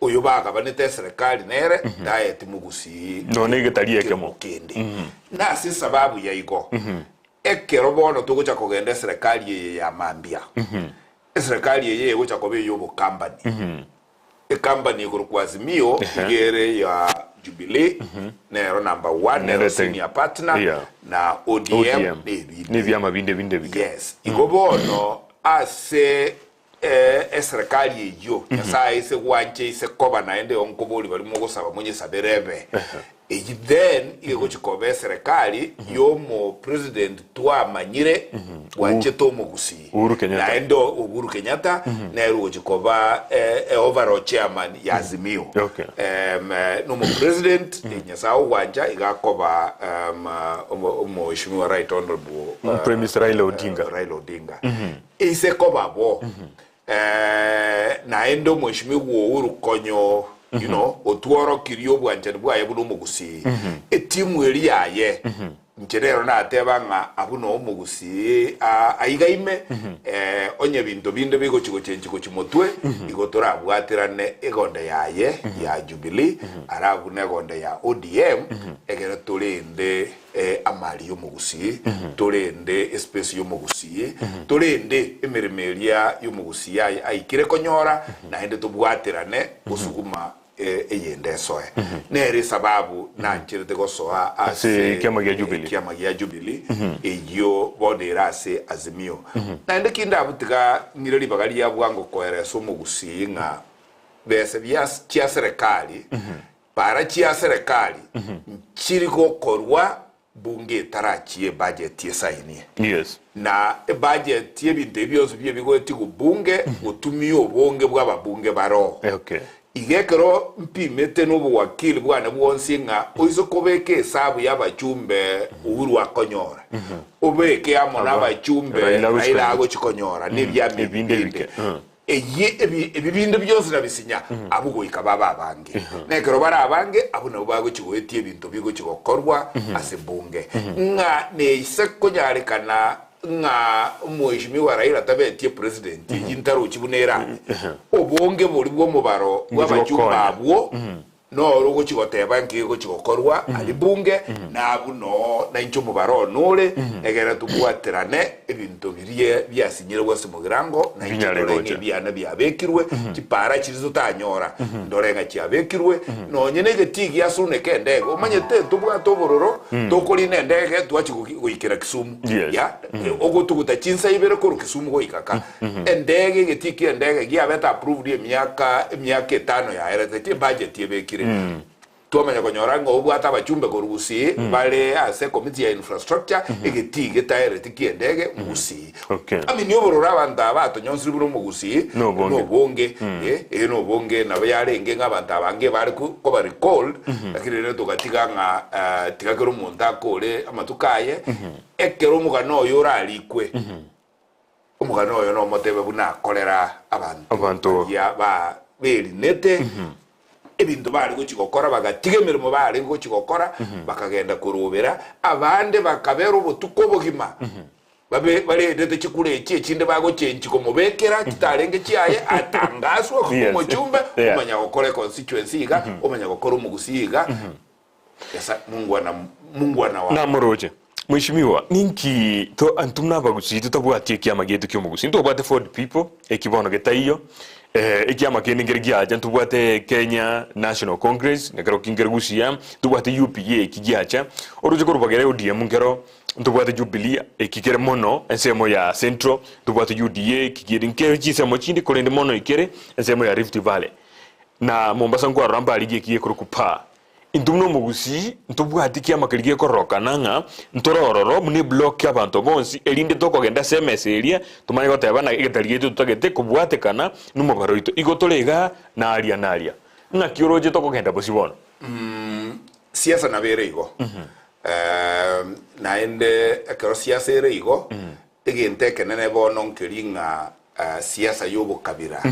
Speaker 3: uyo baga banete serikali nere diet mugusi
Speaker 2: none getalieke mo
Speaker 3: kende na si sababu ya igo ekero bono tugocha kogenda serikali ya mambia serikali yeye gocha kobe yobo company company kwa Azimio igere ya Jubilee nero number 1 nero senior partner na ODM
Speaker 2: ni vyama binde
Speaker 3: yes igobono ase serikali yo yasa ise wanche ise koba naende onkoboli bali mo gusaba munye saberebe then igo chikobe serikali yomo president twa manyire wanche to mugusi naendo Uhuru Kenyatta nero chikoba overall chairman ya Azimio no mo president nyasa wanja igakoba Mheshimiwa Right Honorable
Speaker 2: Prime Minister Raila Odinga
Speaker 3: ise koba bo naendo Mheshimiwa Uhuru konyo you know otuoro kirio bwanje bwaye buno mugusi etimu eri yaye ncherero na atebanga abuno mugusi aigaime onye bintu binde bigo chigo chenchiko chimotwe igotora bwatirane egonde yaye ya Jubilee arabu ne gonde ya ODM egere tolende amali yo mugusi tolende especie yo mugusi tolende emeremeria yo mugusi yaye aikire konyora na ende tobwatirane usuguma eyende soe nere sababu na nchirete gosoa ase
Speaker 2: kiama
Speaker 3: gia Jubilee eyo bodera ase Azimio na ende kinda abutiga ngireli bagali ya bwango koereso mugusi nga bese bya chia serikali para chia serikali chiriko korwa bunge tarachie budget yesaini
Speaker 2: yes
Speaker 3: na budget yebinte byose bigo tigo bunge utumio bonge bw'ababunge baro igekero mpimete n'ubu wakili bwana bwonsinga oizo kobeke hesabu y'abachumbe Uhuru akonyora obeke amona abachumbe Raila ago chikonyora n'ibyami binde ebibinde byose nabisinya abugo ikababa abange nekero bara abange abuna bago chigoyetie ebintu bigo chigokorwa asebunge nga ne iseko nyarekana nga Mheshimiwa Raila tabetie president yintaro chibunera obonge buri bwo mubaro w'abachumba abwo no rugo chigoteba nkigo chigokorwa ali bunge na buno na incho mubaro nule egera tubwaterane ebintu biriye byasinyire gwase Mugirango na incho ndorenge byana byabekirwe kipara kirizo tanyora ndorenga cyabekirwe nonye negetigi yasune kendego manyete tubwa tobororo tokoli nendege twachigukira Kisumu ya ogo tuguta chinsa ibere ko Kisumu go ikaka endege getiki endege gyabeta approved emyaka 5 ya erete budget yebekire tuamanya konyorango ubwata abachumbe korusi bale ase committee ya infrastructure egetige taire tikiendege mugusi ami niyo borora abantu abato nyonsiri buno mugusi no bonge no bonge na bayarenge ng'abantu abange bari ko bari recall lakini rero tugatiga nga tigakero umuntu akore amatukaye ekero umugano yora alikwe umugano yo no motebe buna kolera abantu ya ba belinete ebintu bari guchigokora bagatiga mirimo bari guchigokora bakagenda kurubera abande bakabera ubutuko bugima babe bari ndete chikure ekinde bago chenchiko mubekera kitarenge kiyaye atangaswa ku cyumbe umanya gukora constituency iga umanya gukora umugusiga yasa Mungu ana wa
Speaker 2: namuroje Mheshimiwa ninki to antumna bagusi tutabwatie kiama gitu cy'umugusi ntobate for the people ekibono getaiyo ikiama keningerigia tubwate Kenya National Congress nekero kingergusia tubwate UPA kigiacha oruje korubagere ODM ngero tubwate Jubilee kikere mono ensemo ya Central tubwate UDA kikiri nkero chisemo chindi kolende mono ikere ensemo ya Rift Valley na Mombasa nkwa ramba aligie kie kurukupa intumno mugusi ntubwati kia makirigie koroka nanga ntorororo mune block abantu bonsi elinde toko genda SMS eria tumanye gotebana igetarie tutagete kubwate kana numugaro ito igotorega na aria nga kioroje toko genda bosibona
Speaker 3: siasa na bere igo na ende akero siasa ere igo igente kenene bono nkiringa siasa yobo kabira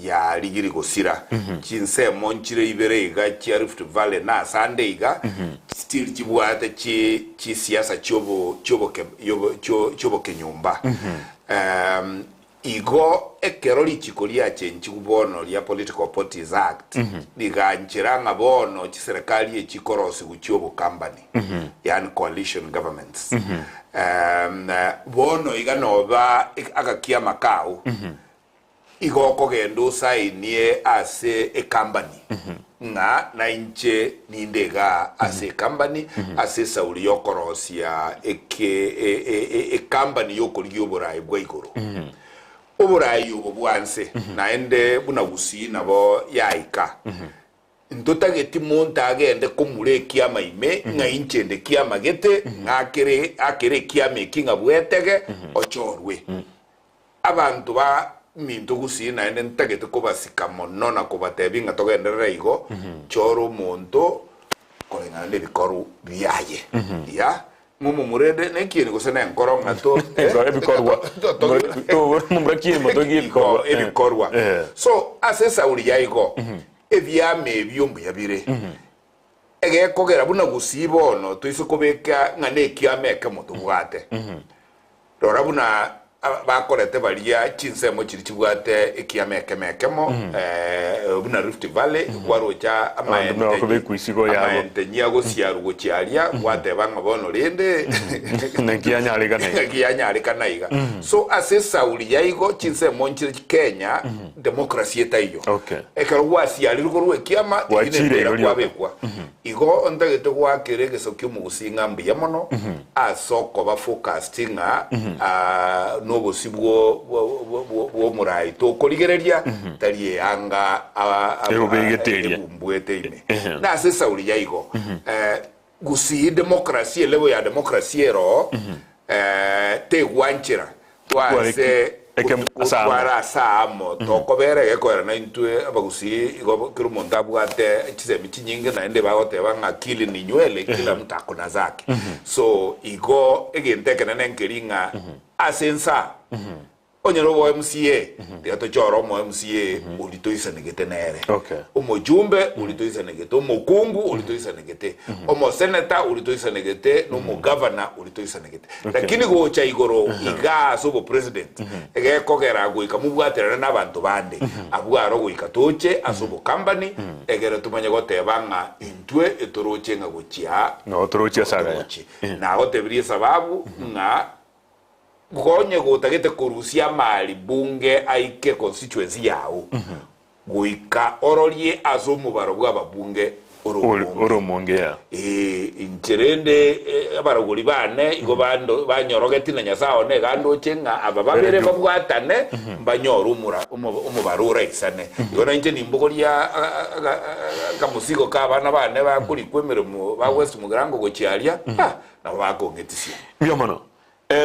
Speaker 3: ya ligiri gosira chinse monchire ibere iga chia Rift Valley na Sunday iga still chibwate chi siasa chobo kenyumba igo ekeroli chikolia chenchi kubono ya Political Parties Act liganchiranga bono chi serikali echikorosi kuchobo company yani coalition governments bono iganova akakia makau igo kogendo sainie ase a company nga na inche nindega ase company ase sauli yokorosia e company yokolio borai bwaigoro oborai obwanse na ende buna gusi nabo yaika ntota geti monta agende komure kiama ime nga inchende kiama gete akere kiama kinga bwetege ochorwe abantu ba minto gusi na ende ntagete ko basika monona ko batebinga togenderera igo choro monto kolenga ne bikoru biaye ya mumu murede nekiri gusena enkoro ngato
Speaker 2: ebikorwa to mumrakiri motogi
Speaker 3: ebikorwa so asesa uri yaigo ebyame ebyombu yabire ege kogera buna gusibono tuisukobeka ngane kiameka mutubwate rora buna bakorete balia chinsemo chiri chibwate ekiameka mekemo buna Rift Valley warocha amaente nyago siarugo chialia wate banga bono rende nekianyale kanaiga so asesa uri yaigo chinsemo chiri Kenya demokrasia taiyo ekaro wasi alirugo rwe kiama inendera kwabekwa igo ndagete gwakere sokyo mugusinga mbiyamono asoko ba focustinga nobosibwo wo murai to koligereria taliye anga ebumbwete ime na asesa uri yaigo gusi demokrasia level ya demokrasia ro te wanchira twase kwara saamo tokobere gekora na intue abagusi igo kirumonda bwate chizemi chinyinge na ende bagote banga kili ni nywele kila mtako na zake so igo egenteke na nenkeringa asensa onyero bo MCA tiato choro mo MCA ulitoisa negete nere omojumbe ulitoisa negete omokungu ulitoisa negete omo senator ulitoisa negete no mo governor ulitoisa negete lakini go cha igoro iga sobo president ege kogera go ikamubwatera n'abantu bande abwaro go ikatoche asobo company egere tumanye gotebanga intwe etoroche nga gochia
Speaker 2: no toroche saga
Speaker 3: na gotebrie sababu nga gonye gutagete kurusia mali bunge aike constituency yao guika ororie azomu barogwa babunge
Speaker 2: oromonge ya
Speaker 3: incherende abarogori bane igo bando banyorogeti na nyasao ne gando chenga abababere babwatane banyoro umubarura isane yona inche nimbogoria kamusigo kabana bane bakuri kwemeremo ba West Mugirango gochialia na bakongetisia
Speaker 2: byamano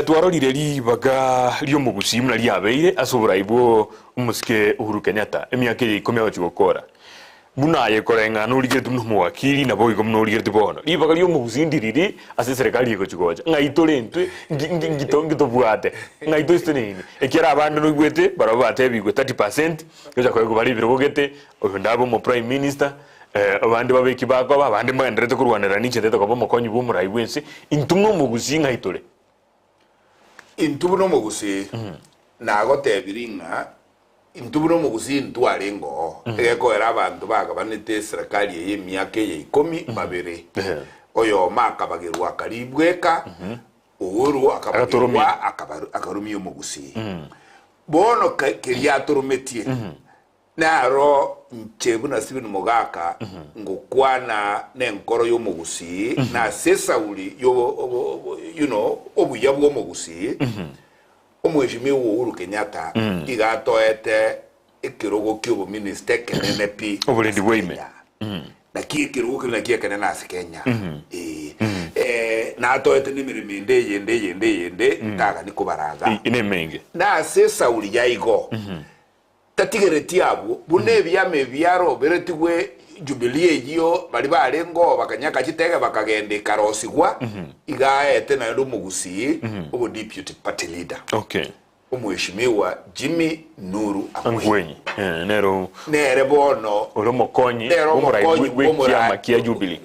Speaker 2: twarorire ribaga ryo mugusi muna ryabeire asobora ibo umusike Uhuru Kenyatta emyaka 10 agokora buna yekorenga nurigire tumno muwakiri nabo igo nurigire tibono ribaga ryo mugusi ndiriri ase serikali iko chigoja ngaitorentwe ngito bwate ngaitostene ekera abandi nugwete barabate bigwe 30% yoja kwego bari birogete oyo ndabo mo prime minister abandi babeki bako abandi mwenderete kurwanira niche teto kwa mokonyi bumurai wense intumno mugusi ngaitore
Speaker 3: intubuno mugusi nagotebiringa intubuno mugusi ntwarengo ego era abantu bagabanete serikali ye myaka ye 10 babere oyo maka bagirwa karibweka Uhuru akabagirwa akarumia mugusi bono kiriya turumetie naro nchebuna sibinu Mogaka ngukwana nenkoro yo mugusi na sesa uli yo obuya bwo mugusi omwejimi Uhuru Kenyatta igatoete ekirogo kyobo minister kenene pi
Speaker 2: obulendi bwime
Speaker 3: lakini ekirogo kina kenene ase Kenya na toete ni miriminde yende taga ni kubaraga
Speaker 2: ine menge
Speaker 3: na ase sauli yaigo tatigereti abo bune byame byaro beretigwe Jubilee yo bali barengo bakanyaka kitege bakagende karosigwa igaete na ndo mugusi obo deputy party leader umweshimiwa Jimmy Nuru
Speaker 2: Angwenyi nere
Speaker 3: bono
Speaker 2: olomokonyi omuraibu kia Jubilee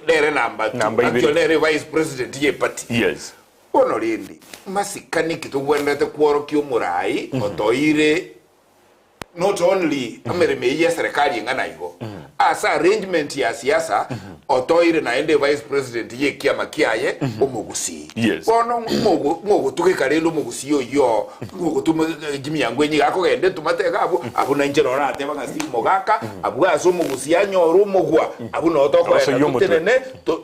Speaker 3: nere number 2 nere vice president ye party
Speaker 2: yes
Speaker 3: ono lindi masikani kitugwendete kworo ky'omurai otoire not only amereme ya serikali ngana igo asa arrangement ya siasa otoire na ende vice president ye kiama kiaye omugusi bono mogo tukikarendo omugusi yo mogo Jimmy Angwenyi akogende tumateka abo na njero rate bangasi Mogaka abo aso omugusi anyoro omugwa abo no toko tenene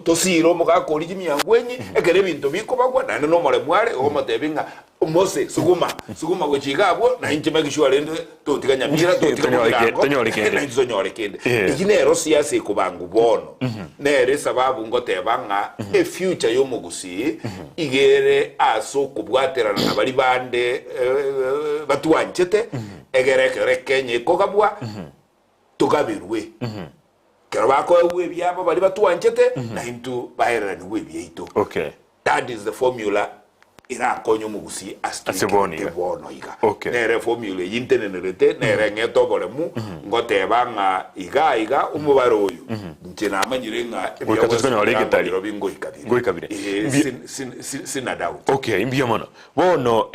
Speaker 3: tosiro Mogaka oli Jimmy Angwenyi ekere bintu biko bagwa na no mole mwale o matebinga Mose suguma gochiga abo na inchima gishwalende totikanya mira tonyorekende iginero siasa ikubangu bono nere sababu ngotebanga e future yo mugusi igere aso kubwaterana na bali bande batuanchete egere Kenya kokabwa tugabirwe kero bako ewe byabo bali batuanchete na into baherani we byeito that is the formula ira konyo mugusi asiboni iga nere formula yintenerete nere ngeto bolemu ngotebanga iga umubaro uyu ntina amanyirenga
Speaker 2: ebyo ikabire
Speaker 3: sin doubt
Speaker 2: imbiyo mono bono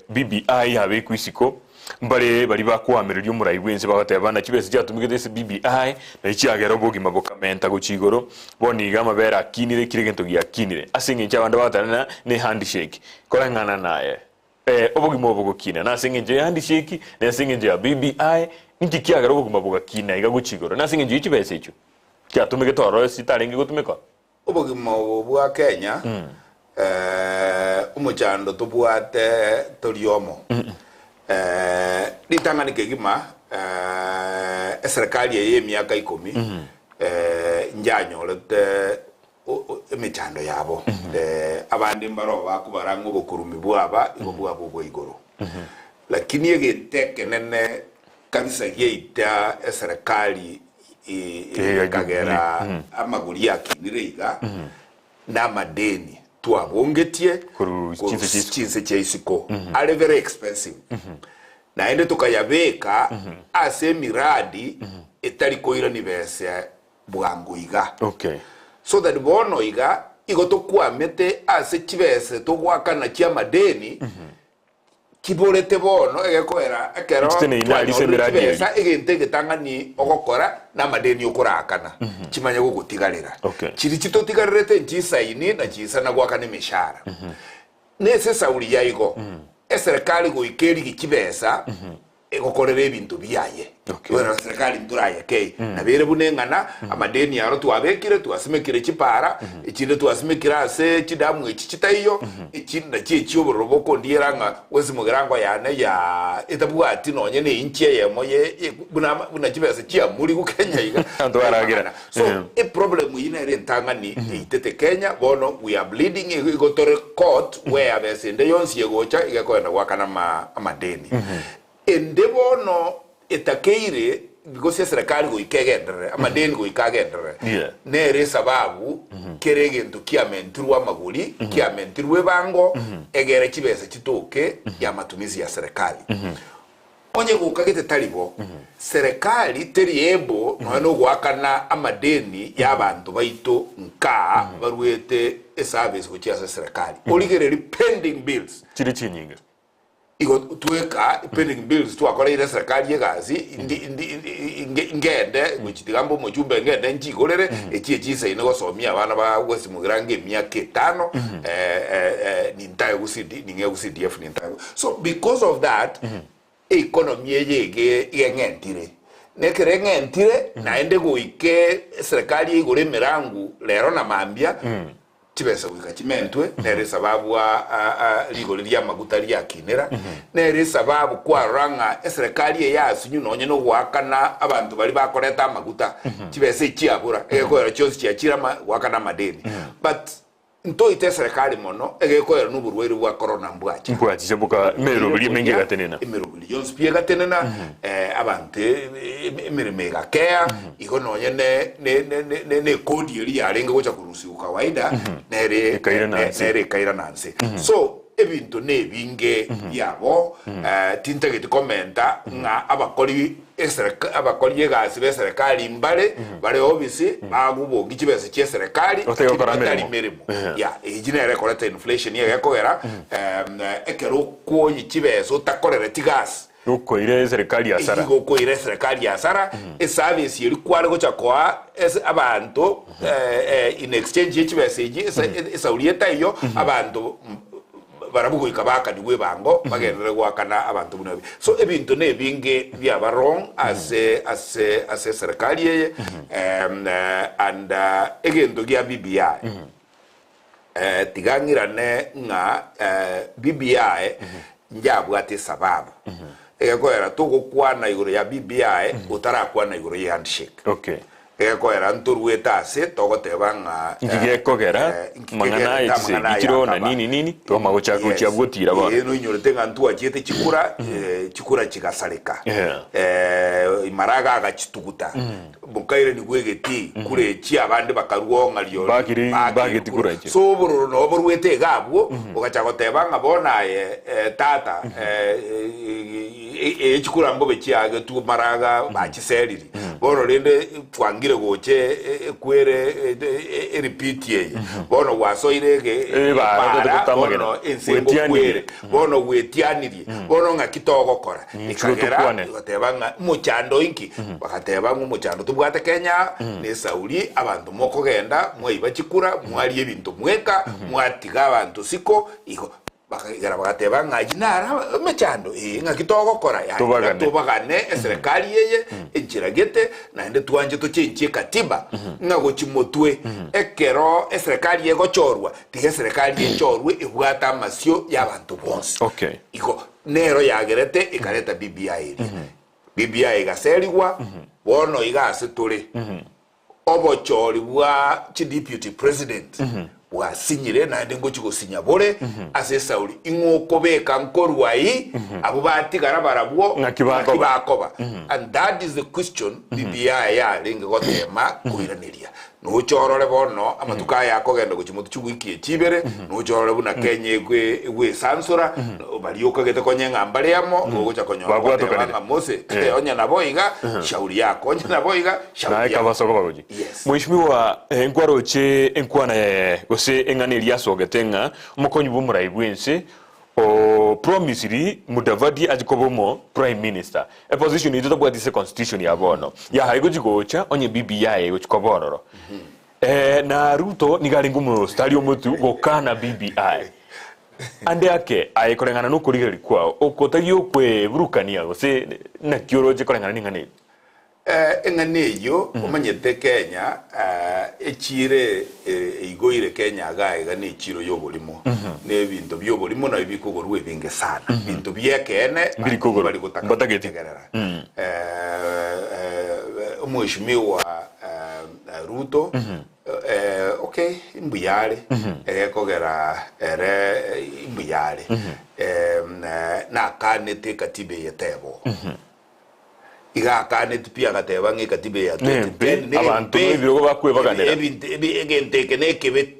Speaker 2: BBI habe kwisiko mbare bari bakwamereryo murayi bwense bagatebana kibese cyatumike dese BBI na icyagera bogima bokamenta gucigoro boniga mabera kinire kiregento gya kinire asinge cyabanda batana ne handshake korangana naye obogima bogokina na asinge je handshake na asinge je BBI niki kyagera bogima bogakina iga gucigoro na asinge je kibese icyo cyatumike toro sitarenge gutumeka
Speaker 3: obogima bwa Kenya umuchando tubwate toriomo litangani kegima serikali ye miaka 10 njanyo lete emechando yabo abandi mbaro bakubarango bokurumi bwaba ibobwabo igoro lakini yegenteke nene kabisa yeita serikali kagera amaguri yakiniriga na madeni tuabongetie chinse cheisiko are very expensive na ende tukayabeka ase miradi etari koira ni bese bwangu iga so that bono iga igoto kwamete ase chibese to gwakana chia madeni kiborete bono egekoera ekero besa egentege tangani ogokora na madeni okorakana chimanya gugutigarira chiri chitotigarerete nchisaini na chisa na gwakana mishara nese sauli yaigo serikali goikeri gikibesa egokorera ebintu biyaye wera serikali nduraye kei na bere bunengana amadeni yaro twabekire twasimekire chipara ikinde twasimekira ase chidamu echichitayo ikinda chioborobo ndieranga wezi Mugirango yane ya etabwati nonye ne inchie yemoye buna chibesa chia muri ku Kenya iga
Speaker 2: ndwaragira
Speaker 3: so a problem ine rentangani itete Kenya bono we are bleeding igotore court where abesende yonsi yegocha igakwenda gwakana amadeni endebono etakeire because serikali goikegendere amadeni goikagendere nere sababu keregento kiamentirwa maguri kiamentirwe bango egere kibese kitoke ya matumizi ya serikali onye gukagete talibo serikali teriebo no gwakana amadeni y'abantu baito nka barwete service go cyasa serikali oligere pending bills
Speaker 2: kiri kinyinga
Speaker 3: igo tuweka pending bills twakora ire serikali yegazi ngende guchitigambo mujumbe ngende njigorere ekiye ino gosomia abana ba West Mugirango emyaka 5 nintayo gusidi ninge gusidF nintayo so because of that economy yege ngentire nekere ngentire naende goike serikali igore mirangu lero na mambia chibesa wika chimentwe nere sababu ligoli lya maguta lya kinera nere sababu kwa ranga eserikali ya asunyu nonye no gwakana abantu bali bakoreta amaguta chibesa ichiabura egoera chose chiachira wakana madeni but nto ite serikali mono egekoera n'uburwaire bwa corona mbwachi
Speaker 2: sebuka merobili mengi gatenena
Speaker 3: merobili yons pie gatenena abante emirime gakea iko nonye ne kodi eri yarenga gocha kurusi kawaida nere kaira nanse so ebintu nebinge yabo tintageti komenta nga abakoli yegasi be serikali mbale bale obisi bagubo gichibese che serikali batali mirimo ya ejinere koleta inflation yakogera ekero ko yichibese utakorera tigas
Speaker 2: uko ile serikali asara
Speaker 3: uko ile serikali asara service yeri kwale gocha kwa abantu in exchange yichibese esa ulieta iyo abantu barabugo ikabaka niwe bango bagerere gwakana abantu bunabi so ebintu nebinge bya barong as serikali ye and egendo gya BBI tigangirane nga BBI njabwate sababu egoera tugukwana iguru ya BBI utarakwana iguru ya handshake
Speaker 2: okay
Speaker 3: egoera nturweta ase togotebanga
Speaker 2: ngigekogera mangana ikiro na nini to magochako cyabutira ba
Speaker 3: no inyorete ngantu achete chikura chigasareka imaraga agachituguta bukaire ni gwegeti kure chi abandi bakaruonga lyo
Speaker 2: bageti kuraje
Speaker 3: so bururo no burwete gabwo ugachagotebanga bona tata chikura mbobe chiage tu maraga bachiseriri bono rende twangire goche kwere repeat ye bono wasoirege bono ensembo kwere bono wetianirie bono ngakitogo kora ikagera batebanga muchando inki bakatebanga muchando tubwate Kenya ne Sauli abantu moko genda mwiba chikura mwali ebintu mweka mwatiga abantu siko iko bakagera bagatebanga jinara mechando ngakitogo kora ya tubagane serikali yeye enchiragete na ende twanje tuchenche katiba ngago chimotwe ekero serikali yego chorwa tige serikali yechorwe ibwata masio y'abantu bonse
Speaker 2: okay
Speaker 3: iko nero yagerete ikareta BBI BBI igaserigwa bono igase tuli obochori bwa chi deputy president wa sinyire na ndengo chiko sinyabore ase Sauli ingoko beka nkorwai abo batigara barabwo ngakibakoba and that is the question BBI ya linga gotema kuiraniria no chorore bono amatuka yako genda guchimutu chugwikie chibere no chorore buna Kenya egwe sansura balioka gete konyenga mbaliamo gocha konyoka banga mose onya naboiga shauri yako onya naboiga shauri yako
Speaker 2: basoko bagoji mwishimiwa enkwaroche enkwana gose enganiria sogetenga umukonyi bumurayi bwense o promisiri mudavadi ajikobomo prime minister a position ito bwatise constitution ya bono ya haigo jigocha onye BBI gochikobororo na Ruto nigaringu mu stadium mutu gokana BBI ande ake ayikorengana no kurigeri kwa okotagyo kwe burukania gose na kioroje korengana ningane
Speaker 3: enganeyo umanyete Kenya echire igoire Kenya gaiga ne chiro yobolimo ne bintu byobolimo na bikogorwe binge sana bintu byekene
Speaker 2: bali
Speaker 3: gutakagerera umwishimiwa Ruto okay imbuyale kogera imbuyale na kanete katibe yetebo igakane tipia gateba ngikatibe ya 2010
Speaker 2: abantu birogo bakwebaganira
Speaker 3: egente kenekebe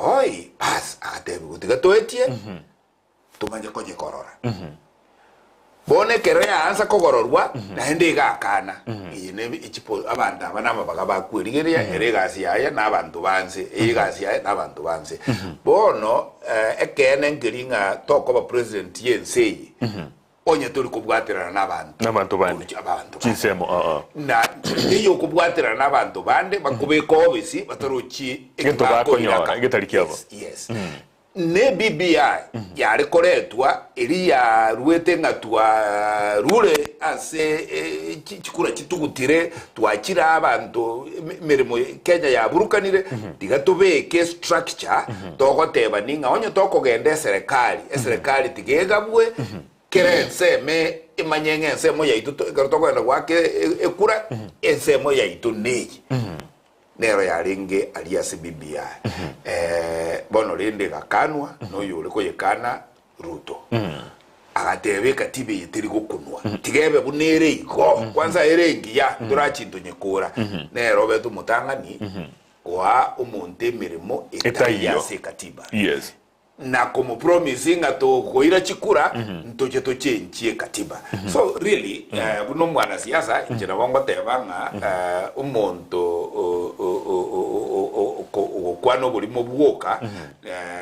Speaker 3: oi as atebe gutigatwetie tumanje koje korora bone kero ya ansa kogororwa na hende igakana ine ichipo abantu abanama bagabakwirigeria eregasi yaya nabantu banse egasi yaya nabantu banse bono ekene ngiringa toko ba president yenseyi onye tuli kubwatirana
Speaker 2: n'abantu bande chinsemo
Speaker 3: na iyo kubwatirana n'abantu bande bakubeka obisi bataruki
Speaker 2: egento bakonyora egetalikiabo
Speaker 3: yes ne BBI yari koretwa iri ya ruete ngatwa rule ase chikura kitugutire twakira abantu mirimo Kenya yaburukanire tigatubeke structure togoteba ninga onye tokogende serikali tigegabwe kerense me imanyenge nsemo yaitu tokogenda gwake ekura ensemo yaitu neyi nero yaringe alias BBI bono rende gakanwa no yule koyekana Ruto agatebe katibe yitiri gukunwa tigebe bunere iko kwanza erengi ya ndurakinto nyekora nero betu mutangani wa umuntu mirimo etayase katiba
Speaker 2: yes
Speaker 3: na como promising ato koira chikura ntoche tochenchie katiba so really buno mwana siasa njena wango tebanga umuntu kwano bulimo buoka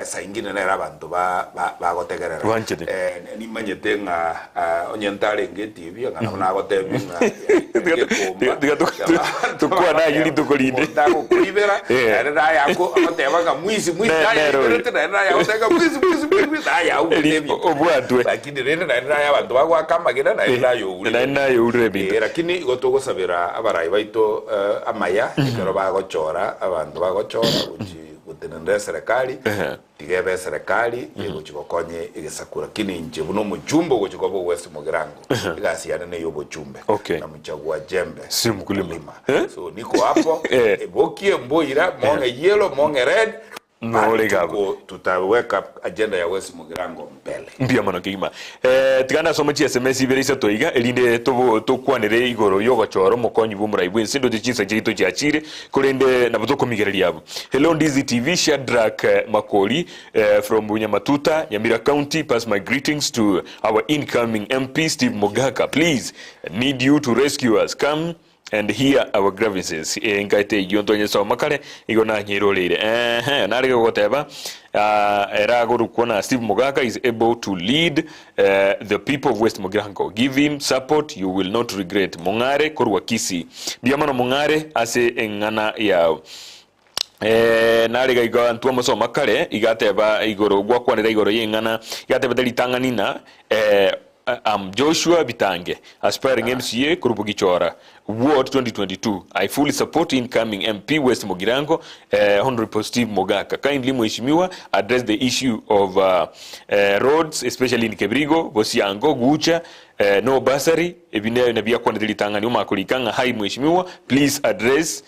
Speaker 3: saingine na abantu ba gotegerera ni manyete nga onyentale ngeti bia ngana na gotebinga
Speaker 2: tukwa na yuli tukolinde
Speaker 3: ndako kuibera era yako amotebanga mwisi na ya otega mwisi ya utebi
Speaker 2: obwatwe
Speaker 3: lakini rene na ya abantu bagwa kamagena na yo urebi lakini gotogo sabira abarayi baito amaya ikero bagochora abantu bagochora gutenende serikali tigebe serikali yegochikokonye igesakura kini nje buno mujumbo gochikobo West Mugirango igasiana ne yobo chumbe na mchagua jembe
Speaker 2: si mkulima
Speaker 3: so niko hapo ebokie mboira monge yellow monge red tutaweka agenda ya West Mugirango mbele
Speaker 2: mbia mano kigima tigana soma chi SMS ibere toiga elinde tukwanire igoro yogo choro mukonyi bumura bwinsindo tichisa jito chachire kurende na butoko migereri yabo. Hello Ndizi TV, Shadrack Makoli from Bunyamatuta, Nyamira County. Pass my greetings to our incoming MP Steve Mogaka. Please, need you to rescue us. Come and hear our grievances. Ngaite yontonye so makare igona nyirolire nari goteba era gorukona Steve Mogaka is able to lead the people of West Mugirango. Give him support, you will not regret. Mongare korwa kisi biamano mongare ase engana yao nariga iga ntwa so makare igateba igoro gwakwanira igoro yengana igateba dalitanganina Joshua Bitange, aspiring MCA Kurubugichora, Ward 2022. I fully support incoming MP West Mugirango, Honorable Steve Mogaka. Kindly Mheshimiwa address the issue of roads, especially in Kebrigo, Bosiango, Gucha, no bursary. Ebine na bia kwa ndilitanga ni umakulikanga. Hi Mheshimiwa, please address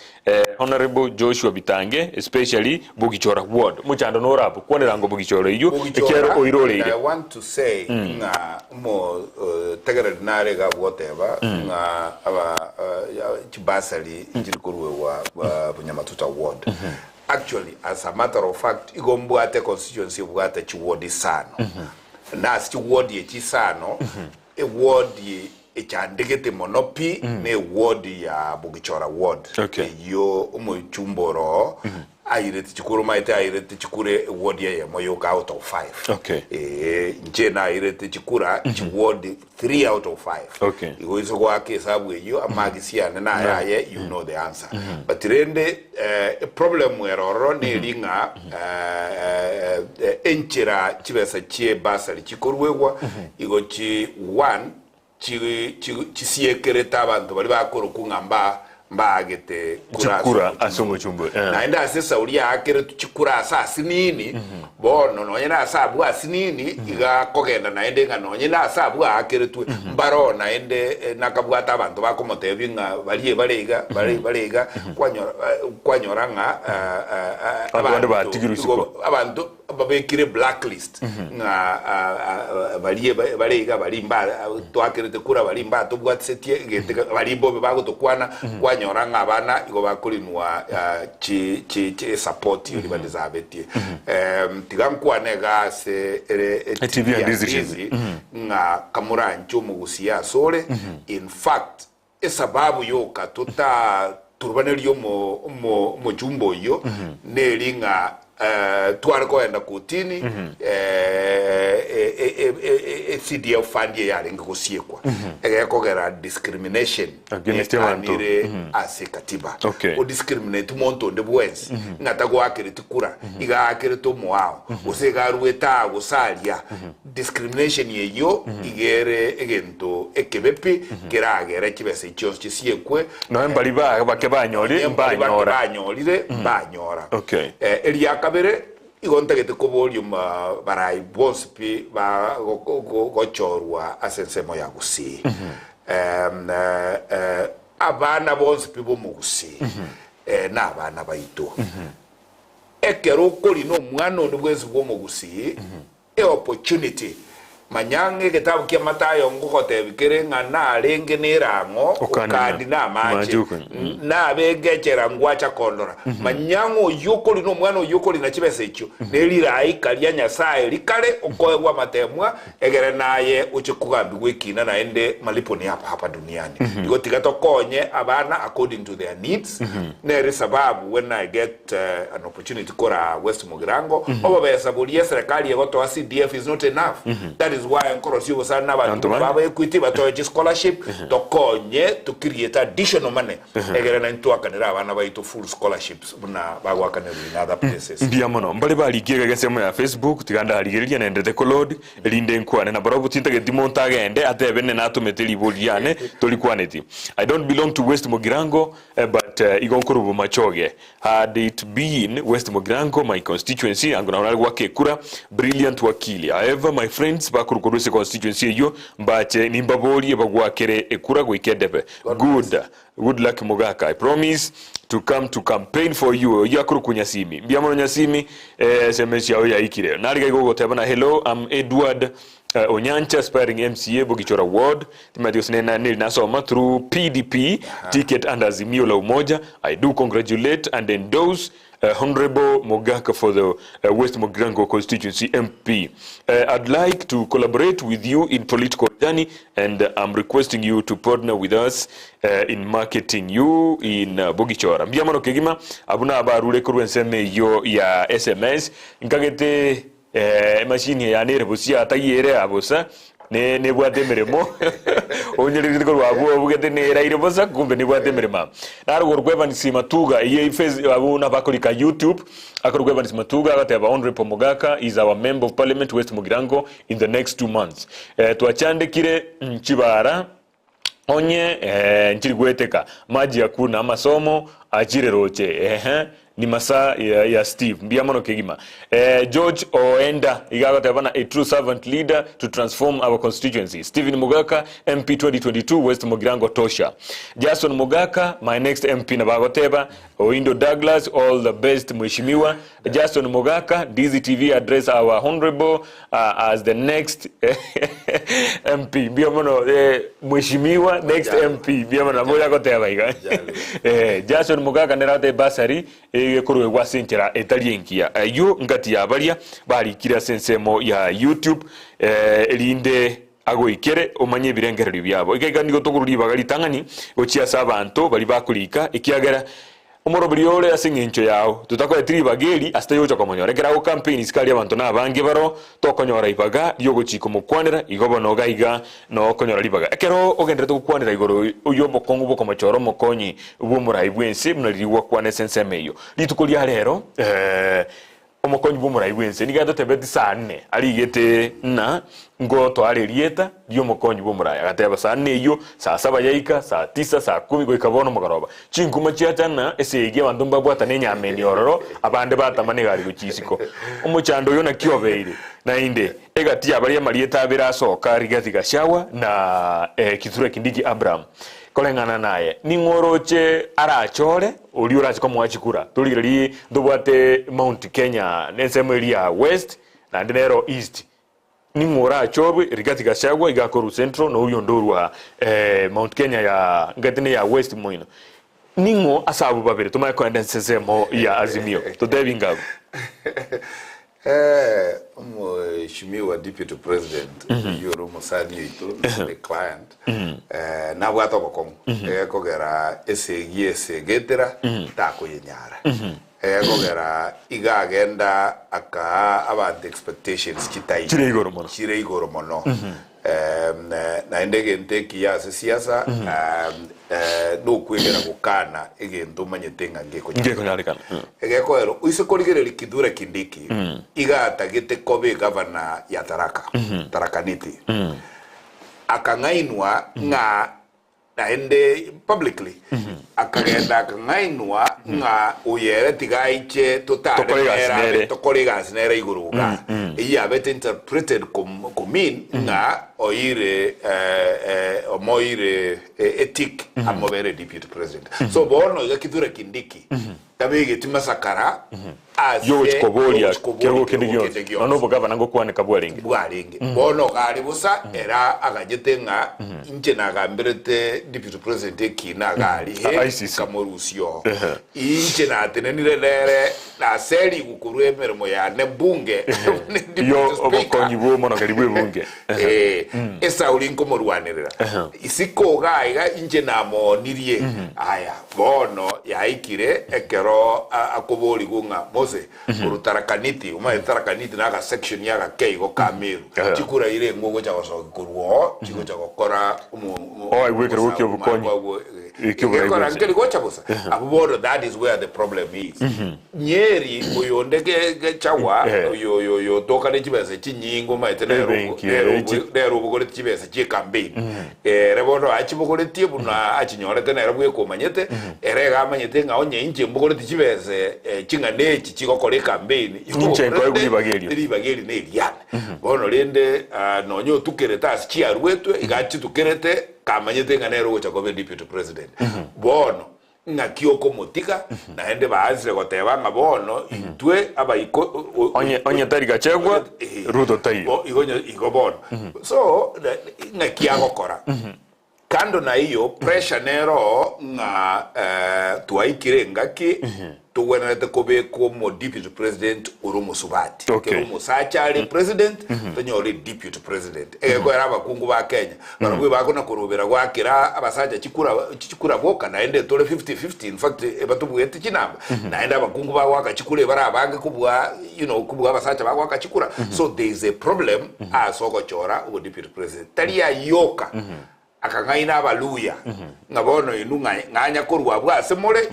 Speaker 2: Honorable Joshua Bitange, especially Bugichora Ward. Muchando no rapo kwa ndirango Bugichora iyo ekero oirole ile.
Speaker 3: I want to say nga mo tegere narega whatever nga aba chibasali injirikuruwe wa Bunyamatuta Ward. Actually, as a matter of fact, igombu ate constituency bwate chiwodi sano. Na si ward ye chisano, e ward ye echandegete monopi ne ward ya Bugichora Ward.
Speaker 2: Okay.
Speaker 3: Yo umuchumboro airete chikuru maite airete chikure ward ya moyoka out of 5.
Speaker 2: Okay.
Speaker 3: Njena airete chikura ward 3 out of 5.
Speaker 2: Okay.
Speaker 3: Igo iso kwa hesabu eyo amagisia na yaye you know the answer. But rende problem weroro ne linga enchira chibesa chie basali chikorwewa igo chi 1 chisiekereta abantu bali bakoro kungamba mbagete
Speaker 2: kura asomo chumbo
Speaker 3: naenda sasa ulia akere tuchikura asasi nini bono no nyina asabu asinini iga kogenda naende ngano nyina asabu akere tu mbaro naende nakabwata abantu bakomotebinga baliye balega kwanyoranga
Speaker 2: abantu batigirusiko
Speaker 3: abantu babekire blacklist nga balega balimba twakere tekura balimba tubwatsetie gete balimbo bagotokwana kwanyoranga abana igo bakulinwa chi support yuli balizabetie tigankwanega se
Speaker 2: TV Ndizi
Speaker 3: nga kamurancho mugusia sole in fact esababu yoka tuta turbanelio mo jumbo yo nelinga twari koenda kotini CDF fandi yari ngosiekwa egekogera discrimination ekanire ase katiba o discriminate monto de bwens ngata gwakire tikura igakire to mwao usegarueta gusalia discrimination yeyo igere egento ekebepi kiragere kibese cyose kisiekwe
Speaker 2: no mbali bake banyori
Speaker 3: banyolire banyora elia kabere igontegete ko volume barai bospi ba gochorwa asensemo ya gusi abana bospi bo mugusi na abana baito ekero kuri no mwana ndubwezi bo mugusi opportunity manyange kitabu kia Matayo ngokote bikere ngana arenge nirango ukandi na maji na begechera ngwacha kondora manyango yukoli no mwana yukoli na chibese icho nelira aikalia Nyasaye likale okoegwa matemwa egere naye uchikugambi gwikina na ende malipo ni hapa duniani iko tigato konye abana according to their needs nere sababu when I get an opportunity kora West Mugirango obabesa bulia serikali yegoto CDF is not enough that is why encourage you sana abantu baba equity batoje scholarship tokonye to create additional money egere na ntwakanira abana baito full scholarships buna bagwakanira in other places
Speaker 2: ndiamono mbale baligega gesemo ya Facebook tiganda aligeria na endete kolod elinde nkwane na barabu tintage dimontage ende atebene na atumeteli boliane tolikwaneti I don't belong to West Mugirango but igonkurubu machoge had it been West Mugirango my constituency angona wake kura brilliant wakili however my friends bakurukuruse constituency yo mbache nimbaboli bagwakere ekura gwikedebe good luck Mogaka I promise to come to campaign for you yakuru kunyasimi mbiamono nyasimi SMS yao ya ikire naliga igogo tebana hello I'm Edward Onyancha aspiring MCA Bogichora Ward Timadios nena nasoma through PDP ticket under Azimio la Umoja I do congratulate and endorse Honorable Mogaka for the West Mugirango constituency MP. I'd like to collaborate with you in political journey and I'm requesting you to partner with us in marketing you in Bogichora. Mbiamono kegima abuna abarule kurwenseme yo ya SMS nkagete machine ya nere busia atayere abusa ne bwate meremo onyere ko rwabo bugete ne raire bosa kumbe ne bwate merema narwo rweva nisimatuga iye face abuna bakolika YouTube akorweva nisimatuga agateba Honorable Mogaka is our member of parliament West Mugirango in the next 2 months twachandikire nchibara onye nchiri gweteka maji yakuna masomo ajire roche ni masa ya Steve mbiamono kegima George Oenda igagatebana a true servant leader to transform our constituency Stephen Mogaka MP 2022 West Mugirango Tosha Jason Mogaka my next MP na bagoteba Oindo Douglas all the best mheshimiwa Jason Mogaka Ndizi TV address our honorable as the next MP mbiamono mheshimiwa next MP mbiamono moja goteba iga Jason Mogaka nerate basari kurwe gwasentera etalienkia yo ngati ya balia bali kira sensemo ya YouTube elinde agoikere omanye birengerero byabo ikega nigo togururi bagali tangani ochiya sabanto bali bakulika ikiagera omorobriole asingencho yao tutakore tri bageli astayocha komonyore kera campaign iskali abantu nabange baro tokonyora ibaga yogo chiko mukwanira igobono gaiga no konyora libaga ekero ogendere tukwanira igoro uyo bokongo boko machoro mokonyi bumurai bwense munariwa kwane sensemeyo litukulia rero omokonyi bumurai bwense nigato tebeti saa 4 aligete na ngoto arerieta dio mokonyi bumurai agateba saa 4 yo saa 7 yaika saa 9 saa 10 go ikabono mugaroba chinkuma chiatana esege bantu mbabwata nenyameni ororo abande batamane gari guchisiko omuchando yo na kiobeire na inde egati abari marieta abira soka rigati gashawa na Kithure Kindiki Abraham kolengana naye ningoroche arachore oliurachi komwachikura tuliriri ndobwate Mount Kenya nesemeria West na ndero East ningora achorwe rigati gashagwa igakoru Central no uyo ndorwa Mount Kenya ya ngatine ya West moino ningo asabu babere tumaye kwendensezemo ya Azimio to Devingabo
Speaker 3: Mheshimiwa Deputy President Yoro Musani ito the client na bwato bokongo kogera esegie segetera tako yenyara kogera iga agenda aka about expectations chitai chire igoro mono na ndege nteki ya siasa no kwegera gukana egento manyetenga ngeko
Speaker 2: nyarekana
Speaker 3: egeko ise koligereri kidura kindiki iga atagete kobe governor ya Tarakaniti akangainwa nga naende publicly akagenda akangainwa nga uyere tigaiche tokoligas nere iguruga iya bete interpreted mean nga oire omoire ethic amobere deputy president so bono ya kidura kindiki tabege timasakara
Speaker 2: George Kobolia kirgo kindigyo no bugava ngo kwanika bwaringe
Speaker 3: bono kali busa era agajetenga inche nagambirete deputy president kina gali kamorusio inche na tenenire lere na seri gukuru emeremo ya ne bunge
Speaker 2: yo obokonyi bo mono karibu bunge
Speaker 3: esa ulinko morwanirira isiko gaiga inche na monirie aya bono yaikire ekero akoboli gunga mose urutarakaniti Tarakaniti naga section yaga keigo Kameru chikura ile ngogo cha kuruo chiko cha gukora
Speaker 2: wekero wukyo bukonyi
Speaker 3: ikora ngeli gocha busa abubodo that is where the problem is Nyeri uyondege chawa yo toka ne chibese chinyingo maitenero bugore chibese chi campaign rebono achibugore tiebuna achinyore tenera bwe komanyete erega manyete ngaonye inche bugore chibese chinganechi chigokore campaign
Speaker 2: inche kwa
Speaker 3: ibageri ne iliana bono lende nonyo tukereta chia rwetwe igachi tukerete kamanyete nganero gocha ko deputy president bono ngakioko motika naende baazire goteba nga bono intwe abaiko
Speaker 2: onye tari gachegwa ruto tayo
Speaker 3: igo bono so ngakiago kora kando na hiyo pressure nero nga tuaikire ngaki tuwenete kobe como deputy president urumu subati urumu sachari president tanyori deputy president ego era abakungu ba Kenya barabwe bakona kurubera gwakira abasaja chikura boka naende tole 50-50 in fact ebatubwete kinamba naende abakungu ba waka chikure barabange kubwa kubwa abasaja ba waka chikura so there is a problem asoko chora ubu deputy president taliya yoka akangaina abaluya ngabono inunga nganya korwa bwase more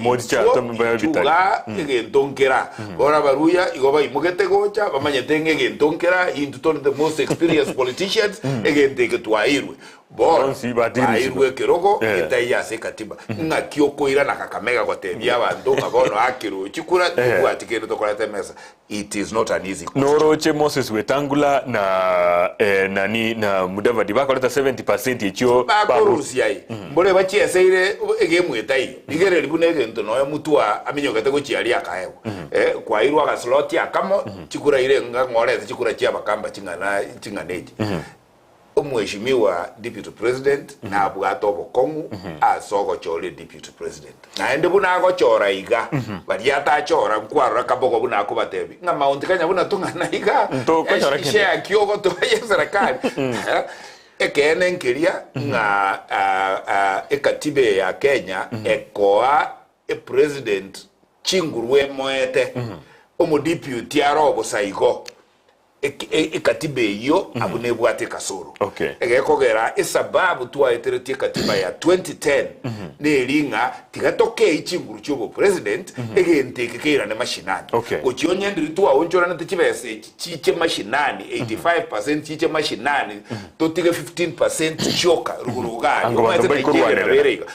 Speaker 3: chuga egentonkera bora baruya igoba imugete gocha bamanyetenge egentonkera into the most experienced politicians egenteke twairwe bon bairwe kerogo etaya se katiba ngakioko ira nakakamega gotebya abantu ngabono akiro chikura kwatikero tokolete mesa it is not an easy
Speaker 2: noroche Moses Wetangula na nani na Mudavadi bakoleta 70% icho
Speaker 3: bakurusiai mbole bachiaseire egemwetai igere libunege ntono mutua aminyogete gochiali akaewa kwa irwa ga slot yakamo chikura ire ngangoreze chikura chia bakamba chinganeji omweshimiwa deputy president na abwato bokongu asoko chole deputy president na ende buna go chora iga bali ata chora nkwara kaboko buna ko batebi nga mount kanya buna tungana iga
Speaker 2: to ko chora kene
Speaker 3: share kyogo to yeserakali ekene nkiria nga ekatibe ya Kenya ekoa president chingurwe moete omo deputy arobo saigo ekatibe yo abune bwate kasoro egekogera esababu tuaeterete katiba ya 2010 nelinga tigatoke ichinguru cyobo president egentekekera ne mashinani okyonye ndiri tuwa onjora natechibese chiche mashinani 85% chiche mashinani totige 15% choka ruruga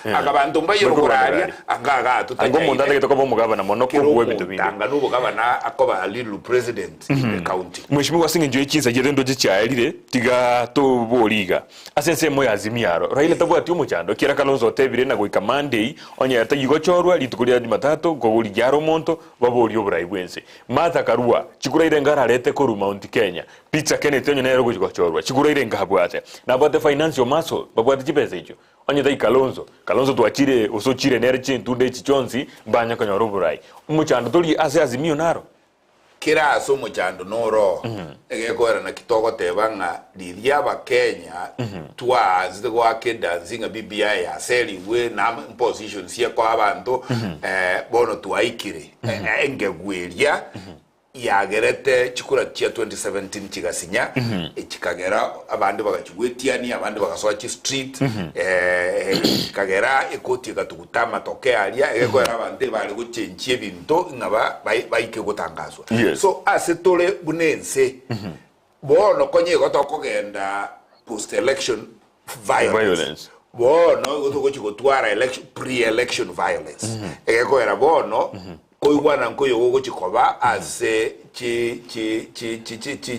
Speaker 3: akabantu mbaye ruguraria angaga tutanye
Speaker 2: ngomonda getoko mugabana monoko bwe bitubindi
Speaker 3: tanga nubo gabana akoba little president in the county
Speaker 2: Mheshimiwa Singe njoye chinsa gerendo chichairire tiga to boliga asense mo yazimiaro Raila tabwati umuchando kira Kalonzo tebire na goika Monday onya yatayigo chorwa litukulia Jumatatu gogoli jaro monto baboli obrai bwense mata karua chikura irengara rete koru Mount Kenya pizza Kenneth onyo naero gochiko chorwa chikura irenga habwate na bate financial muscle babwate chipesa icho onya tai Kalonzo tuachire osochire nerche tunde chichonzi banya kanyoro obrai umuchando toli ase azimio naro
Speaker 3: kira somo chando noro egekora na kitoko tebanga liria ba Kenya twa zigwa keda zinga BBI ya seli we na position sia kwa abantu bono twaikire engegweria yagerete chikura chia 2017 chigasinya chikagera abandi bagachugwetiani abandi bagasoa street kagera ekoti gatukutama tokea alia egekora abandi bali guchenchie binto ngaba baike gutangazwa so asetole bunense bono konye gotokogenda post election violence bono gotogochigotwara election pre-election violence egekora bono koigwana nkoyo gogo chikoba ase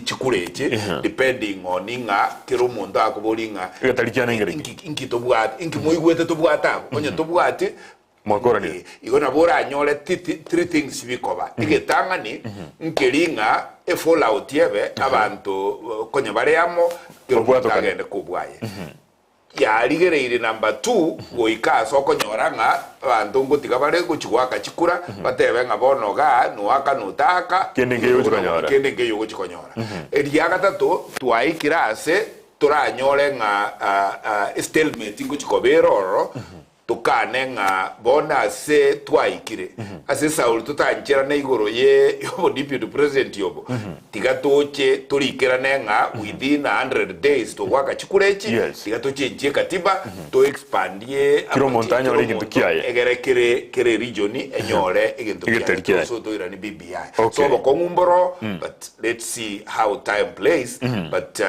Speaker 3: chikurete depending on inga kero mundu akubolinga
Speaker 2: gatalikiana ngere
Speaker 3: inkitobwate inkimoigwete tobwata onye tobwate
Speaker 2: mwakora ni
Speaker 3: igona bora anyole three things bikoba igetangani nkelinga e fallout yebe abantu konye bareamo kero kagende kubwaye ya ligereire number 2 goika soko nyoranga abantu ngotika bare kuchigwaka chikura batebe ngabono ga nuaka nutaka
Speaker 2: kendenge yo
Speaker 3: gochikonyora eliya gatatu twaikira ase turanyore nga stalemate ngochikoberoro tukane nga bona se twaikire ase Saul tutanchira na igoro ye yobo deputy president yobo tigatoche turikira nenga within 100 days to waka chikurechi tigatoche nje katiba to expandie
Speaker 2: kiro montaña ori gintu kiaye
Speaker 3: egere kere region enyore egintu kiaye so to irani BBI so bokongumboro but let's see how time plays but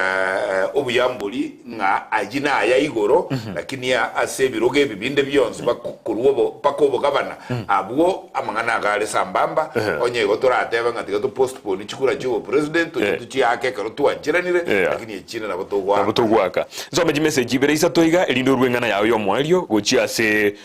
Speaker 3: obuyambuli nga ajina ya igoro lakini ase biroge bibinde byonse bakurubo pakobo gabana abwo amangana gale sambamba onye gotorateba ngatiga to postpone chikura chiwo president tuchi yake karo tuanjiranire lakini echina na botogwaka zo meji message iberisa toiga elindo rwengana yayo yomwalio gochia se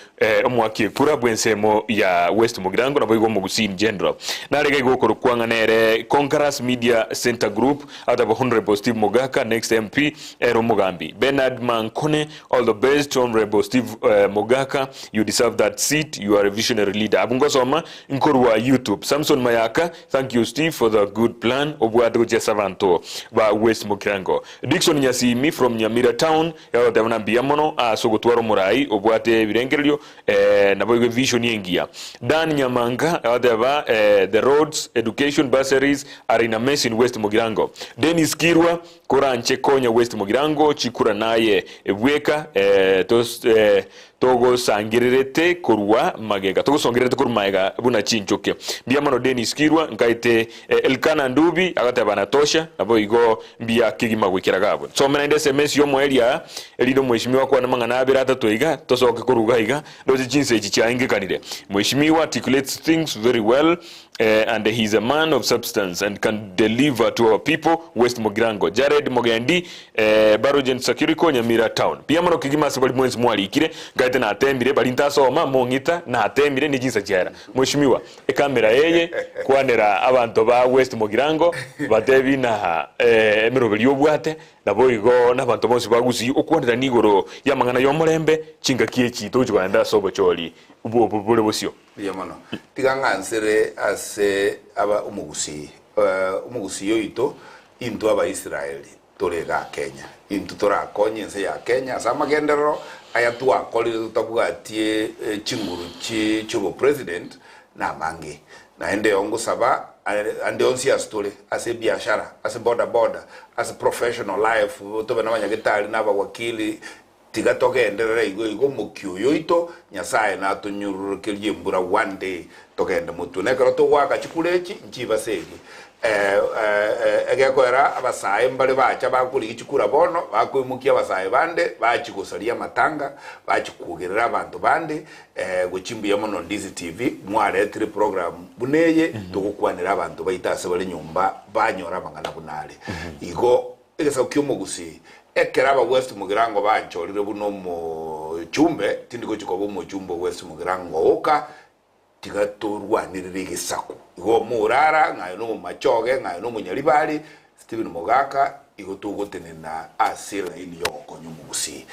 Speaker 3: omwaki kura bwensemo ya West Mugirango na boigo Mogusini general na rega igokoro kwanganere Conquerors Media Center Group out of Honorable Steve Mogaka next MP Ero Mugambi Bernard Mankone all the best Honorable Steve Mogaka you deserve that seat you are a visionary leader abungosoma nkorwa YouTube Samson Mayaka thank you Steve for the good plan obwado je savanto ba West Mugirango Dickson Nyasimi from Nyamira town ya tabana biamono asogotwaro murai obwate birengeryo na boywe vision yengia Dan Nyamanga adaba the roads education bursaries are in a mess in West Mugirango Dennis Kirwa Koranche Konya West Mugirango chikura naye ebweka togo sangirete kurwa magega togo sangirete kurmaiga buna chinchoke biamano Dennis Kirwa ngaite Elkana Ndubi agate banatosha abo igo mbia kigima gwikiragabo so mena SMS yo mwelia elido mweshimiwa kwa namangana abirata toiga tosoke kuruga iga doje chinse chichainge kanire mweshimiwa articulates things very well and he is a man of substance and can deliver to our people West Mugirango Jared Mogendi Barogen Sakiriko Nyamira town biamano kigima sabali mwenzi mwali ikire ngaite na atembire balinta soma mongita na atembire ni jinsa jera mweshimiwa kamera yeye kwanera abantu ba West Mugirango batebi na emirobeli obwate naboigo nabantu bose baguzi okwandira nigoro yamangana yomorembe chinga kiechi tojwanda sobo choli ubule bosio yamano tigangansere ase aba umugusi yoito into aba Israeli torega Kenya into tora konyense ya Kenya samagendero ayatwa koli tutabwatie chinguru chibo president na mangi na ende ongo saba ande onsi astole ase biashara ase border ase professional life tobe na banyagetali na wakili tigatoke enderere igo mukyo yoito nyasaye na tunyurukelie mbura one day tokende mutu nekero to waka chikulechi nchiba segi egekwera abasaye mbale bacha bakuri ichikura bono bakuimukia abasaye bande bachikusalia matanga bachikugerera abantu bande guchimbiya mono Ndizi TV mwaretire program buneye tukukwanira abantu baitase bali nyumba banyora bangana bunale igo egesa kyomugusi ekera ba West Mugirango banchorire buno mu chumbe tindiko chikobo mu chumbo West Mugirango oka tigatorwanirire gisaku igo murara ngayo no machoge ngayo no munyalibali Steven Mogaka igo tugotenena asira ili yoko nyumugusi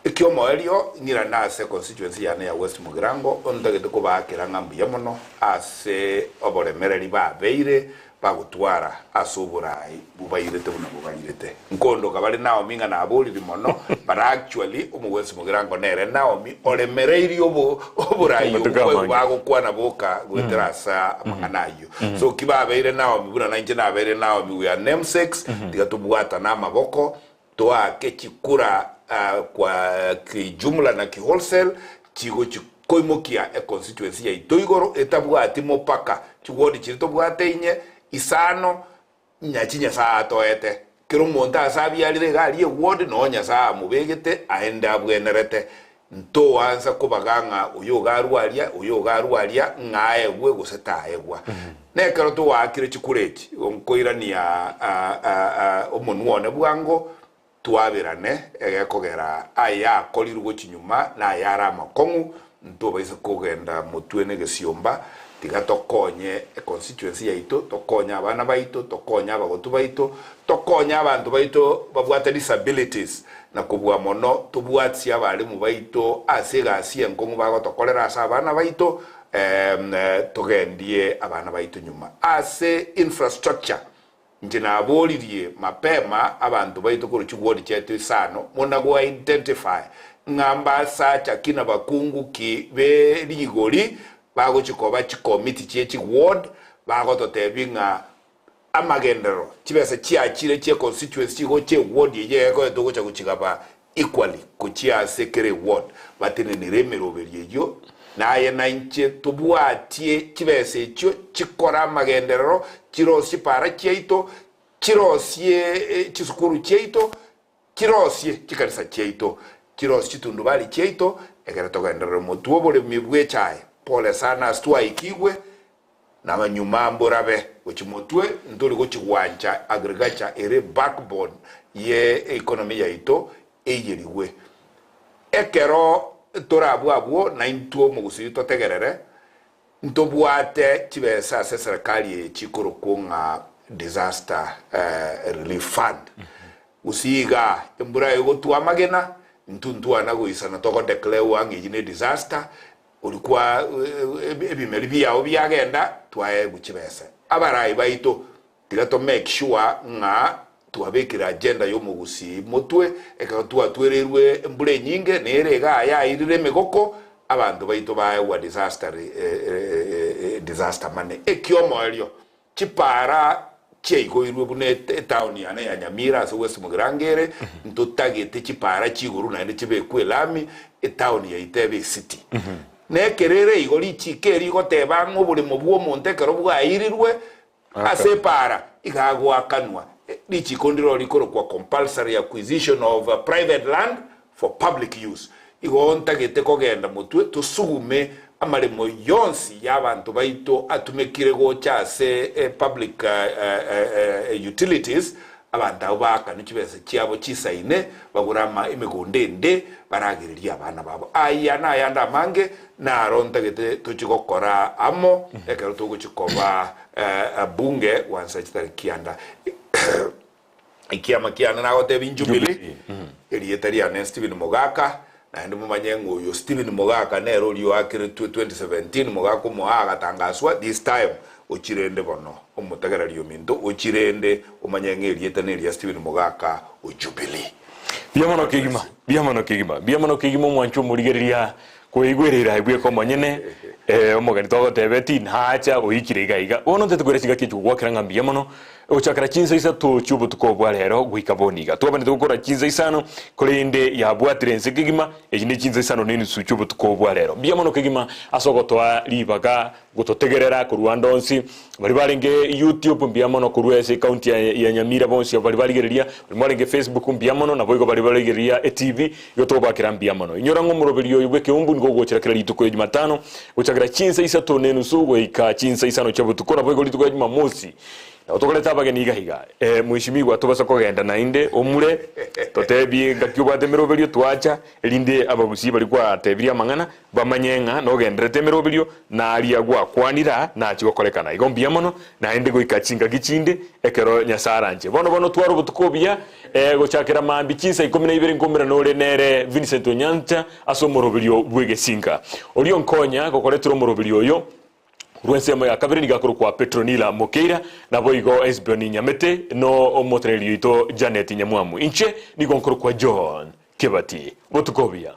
Speaker 3: Ekeumbu elio ngira nase constituency yane ya West Mugirango ondagete ko bakira ngambuya muno ase oboremereri babeire bagutwara asuburai bubayirete buno bubayirete nkondo kabale nawo minga na aboliri muno but actually West Mugirango nere nawo mi oremereri oburai bagukwana boka gweterasa amanganayo so kibabeire nawo buna nanje nabeire nawo we are namesakes tigatubwata na maboko toa kechikura kwa kijumla na kiwholesale chigo chikoimokia constituency ya itoigoro etabwati mopaka chigodi chirito bwateinye isano nyachinya saa toete kiro monta asabi alire gali ward no nya saa mubegete aenda bwenerete nto wanza kubaganga uyo garwalia ngae gwe gusetaegwa nekero to wakire chikureti onkoirania omonwone bwango tuabirane egekogera aya kolirugo chinyuma na yara makongu nto baise kogenda mutwene gesiomba tigatokonye constituency yaito tokonya abana baito tokonya abagotu baito tokonya abantu baito babwata disabilities na kubwa mono tubwatsi abali mu baito asegasi enkongu bagotokolera asa abana baito togendie abana baito nyuma ase infrastructure njina abolirie mapema abantu baito kuri chigwodi chetu isano muna go identify ngamba sacha kina bakungu ki berigori bago chikoba chikomiti chechi ward bago totebinga amagendero chibese chiachire che constituency go che ward ye ko dogo cha kuchigaba equally kuchia sekere ward batene ni remero beryeyo naye nanche tubwatie chibese cyo chikora amagendero chirosi para cheito chirosie chisukuru cheito chirosie chikarisa cheito chirosi chitundu bali cheito egera togendero mutuo bole mibwe chae pole sana astua ikigwe na manyuma mborabe uchimotwe ndoli go chiwanja agriculture ere backbone ye economy ya ito eyeriwe ekero torabu na intuo mugusito tegerere ntobwate chibesa serikali chikoro kunga disaster relief fund usiga embura yo tuamagena ntuntua nago isana toko declare wangi jine disaster ulikuwa ebimeli bya obyagenda twaye guchibesa abarai baito tigato make sure nga tuabekira agenda yo mugusi mutwe ekatua twererwe embure nyinge nerega ya irire megoko abantu baito baye wa disaster mane Ekeumbu elio chipara cheigo irwe bune town ya Nyamira so West Mugirangere ntotagete chipara chiguru na ende chibe kwelami town ya Itebe city nekerere igoli chikeri goteba ngobule mobwo monte kero bwa irirwe asepara igagwa kanwa lichikondiro likoro kwa compulsory acquisition of private land for public use igonta gete kogenda mutwe tusugume amaremo yonsi y'abantu baito atumekire go cyase public utilities abantu baka nikibese cyabo cisaine bagurama imigondende baragiriria abana babo aya na yanda mange na ronta gete tuchigokora amo ekero tugo chikoba bunge wansa chitarikianda ikiama kiana na gote binjubili elietaria ne Steven Mogaka na ndi mumanyengo yo Steven Mogaka ne rolio akire 2017 Mogaka muhaga tangaswa this time ochirende bono omutagara lyo minto ochirende omanyenge elietane ya Steven Mogaka ojubili biamano kigima mwancho murigeria kuigwerera ibwe ko manyene omugani togo tebeti nhacha oikire iga ono tetukwere siga kichu gwakira ngambia mono ochakara chinsa isa to chubo tukobwa rero gwikaboniga twabane tukora chinsa isano kurinde ya bwatire nsekigima ejine chinsa isano nini su chubo tukobwa rero biamono kigima asogotwa libaga gutotegerera ku Rwanda onsi bari barenge YouTube biamono ku Rwese county ya Nyamira bonsi bari barigereria bari barenge Facebook biamono na boigo bari barigereria TV yotoba kirambia mono inyora ngomuroberiyo Ekeumbu ngo gochera kira lituko Jumatano ochakara chinsa isa to nenu su goika chinsa isano chabo tukora boigo lituko Jumamosi
Speaker 2: otokoleta abageni igahiga mwishimigwa tubasa kugenda na inde omure totebi ngakyubate meroberio twacha elinde abagusi bali kwa tebiria mangana bamanyenga no gendrete meroberio na aria gwa kwanira na chigokorekana igombia mono na inde goikachinga gichinde ekero nyasaranje bono twaro butukobia gochakera mambi chinsa 12 nkomera nore nere Vincent Onyancha asomoroberio bwegesinga orio nkonya gokoretero moroberio yo Rwensemo ya kabiri nigakuru kwa Petronila Mokeira na boigo Esbioni Nyamete no omotrelio ito Janet Nyamwamu inche nigonkuru kwa John Kebati Botukobia.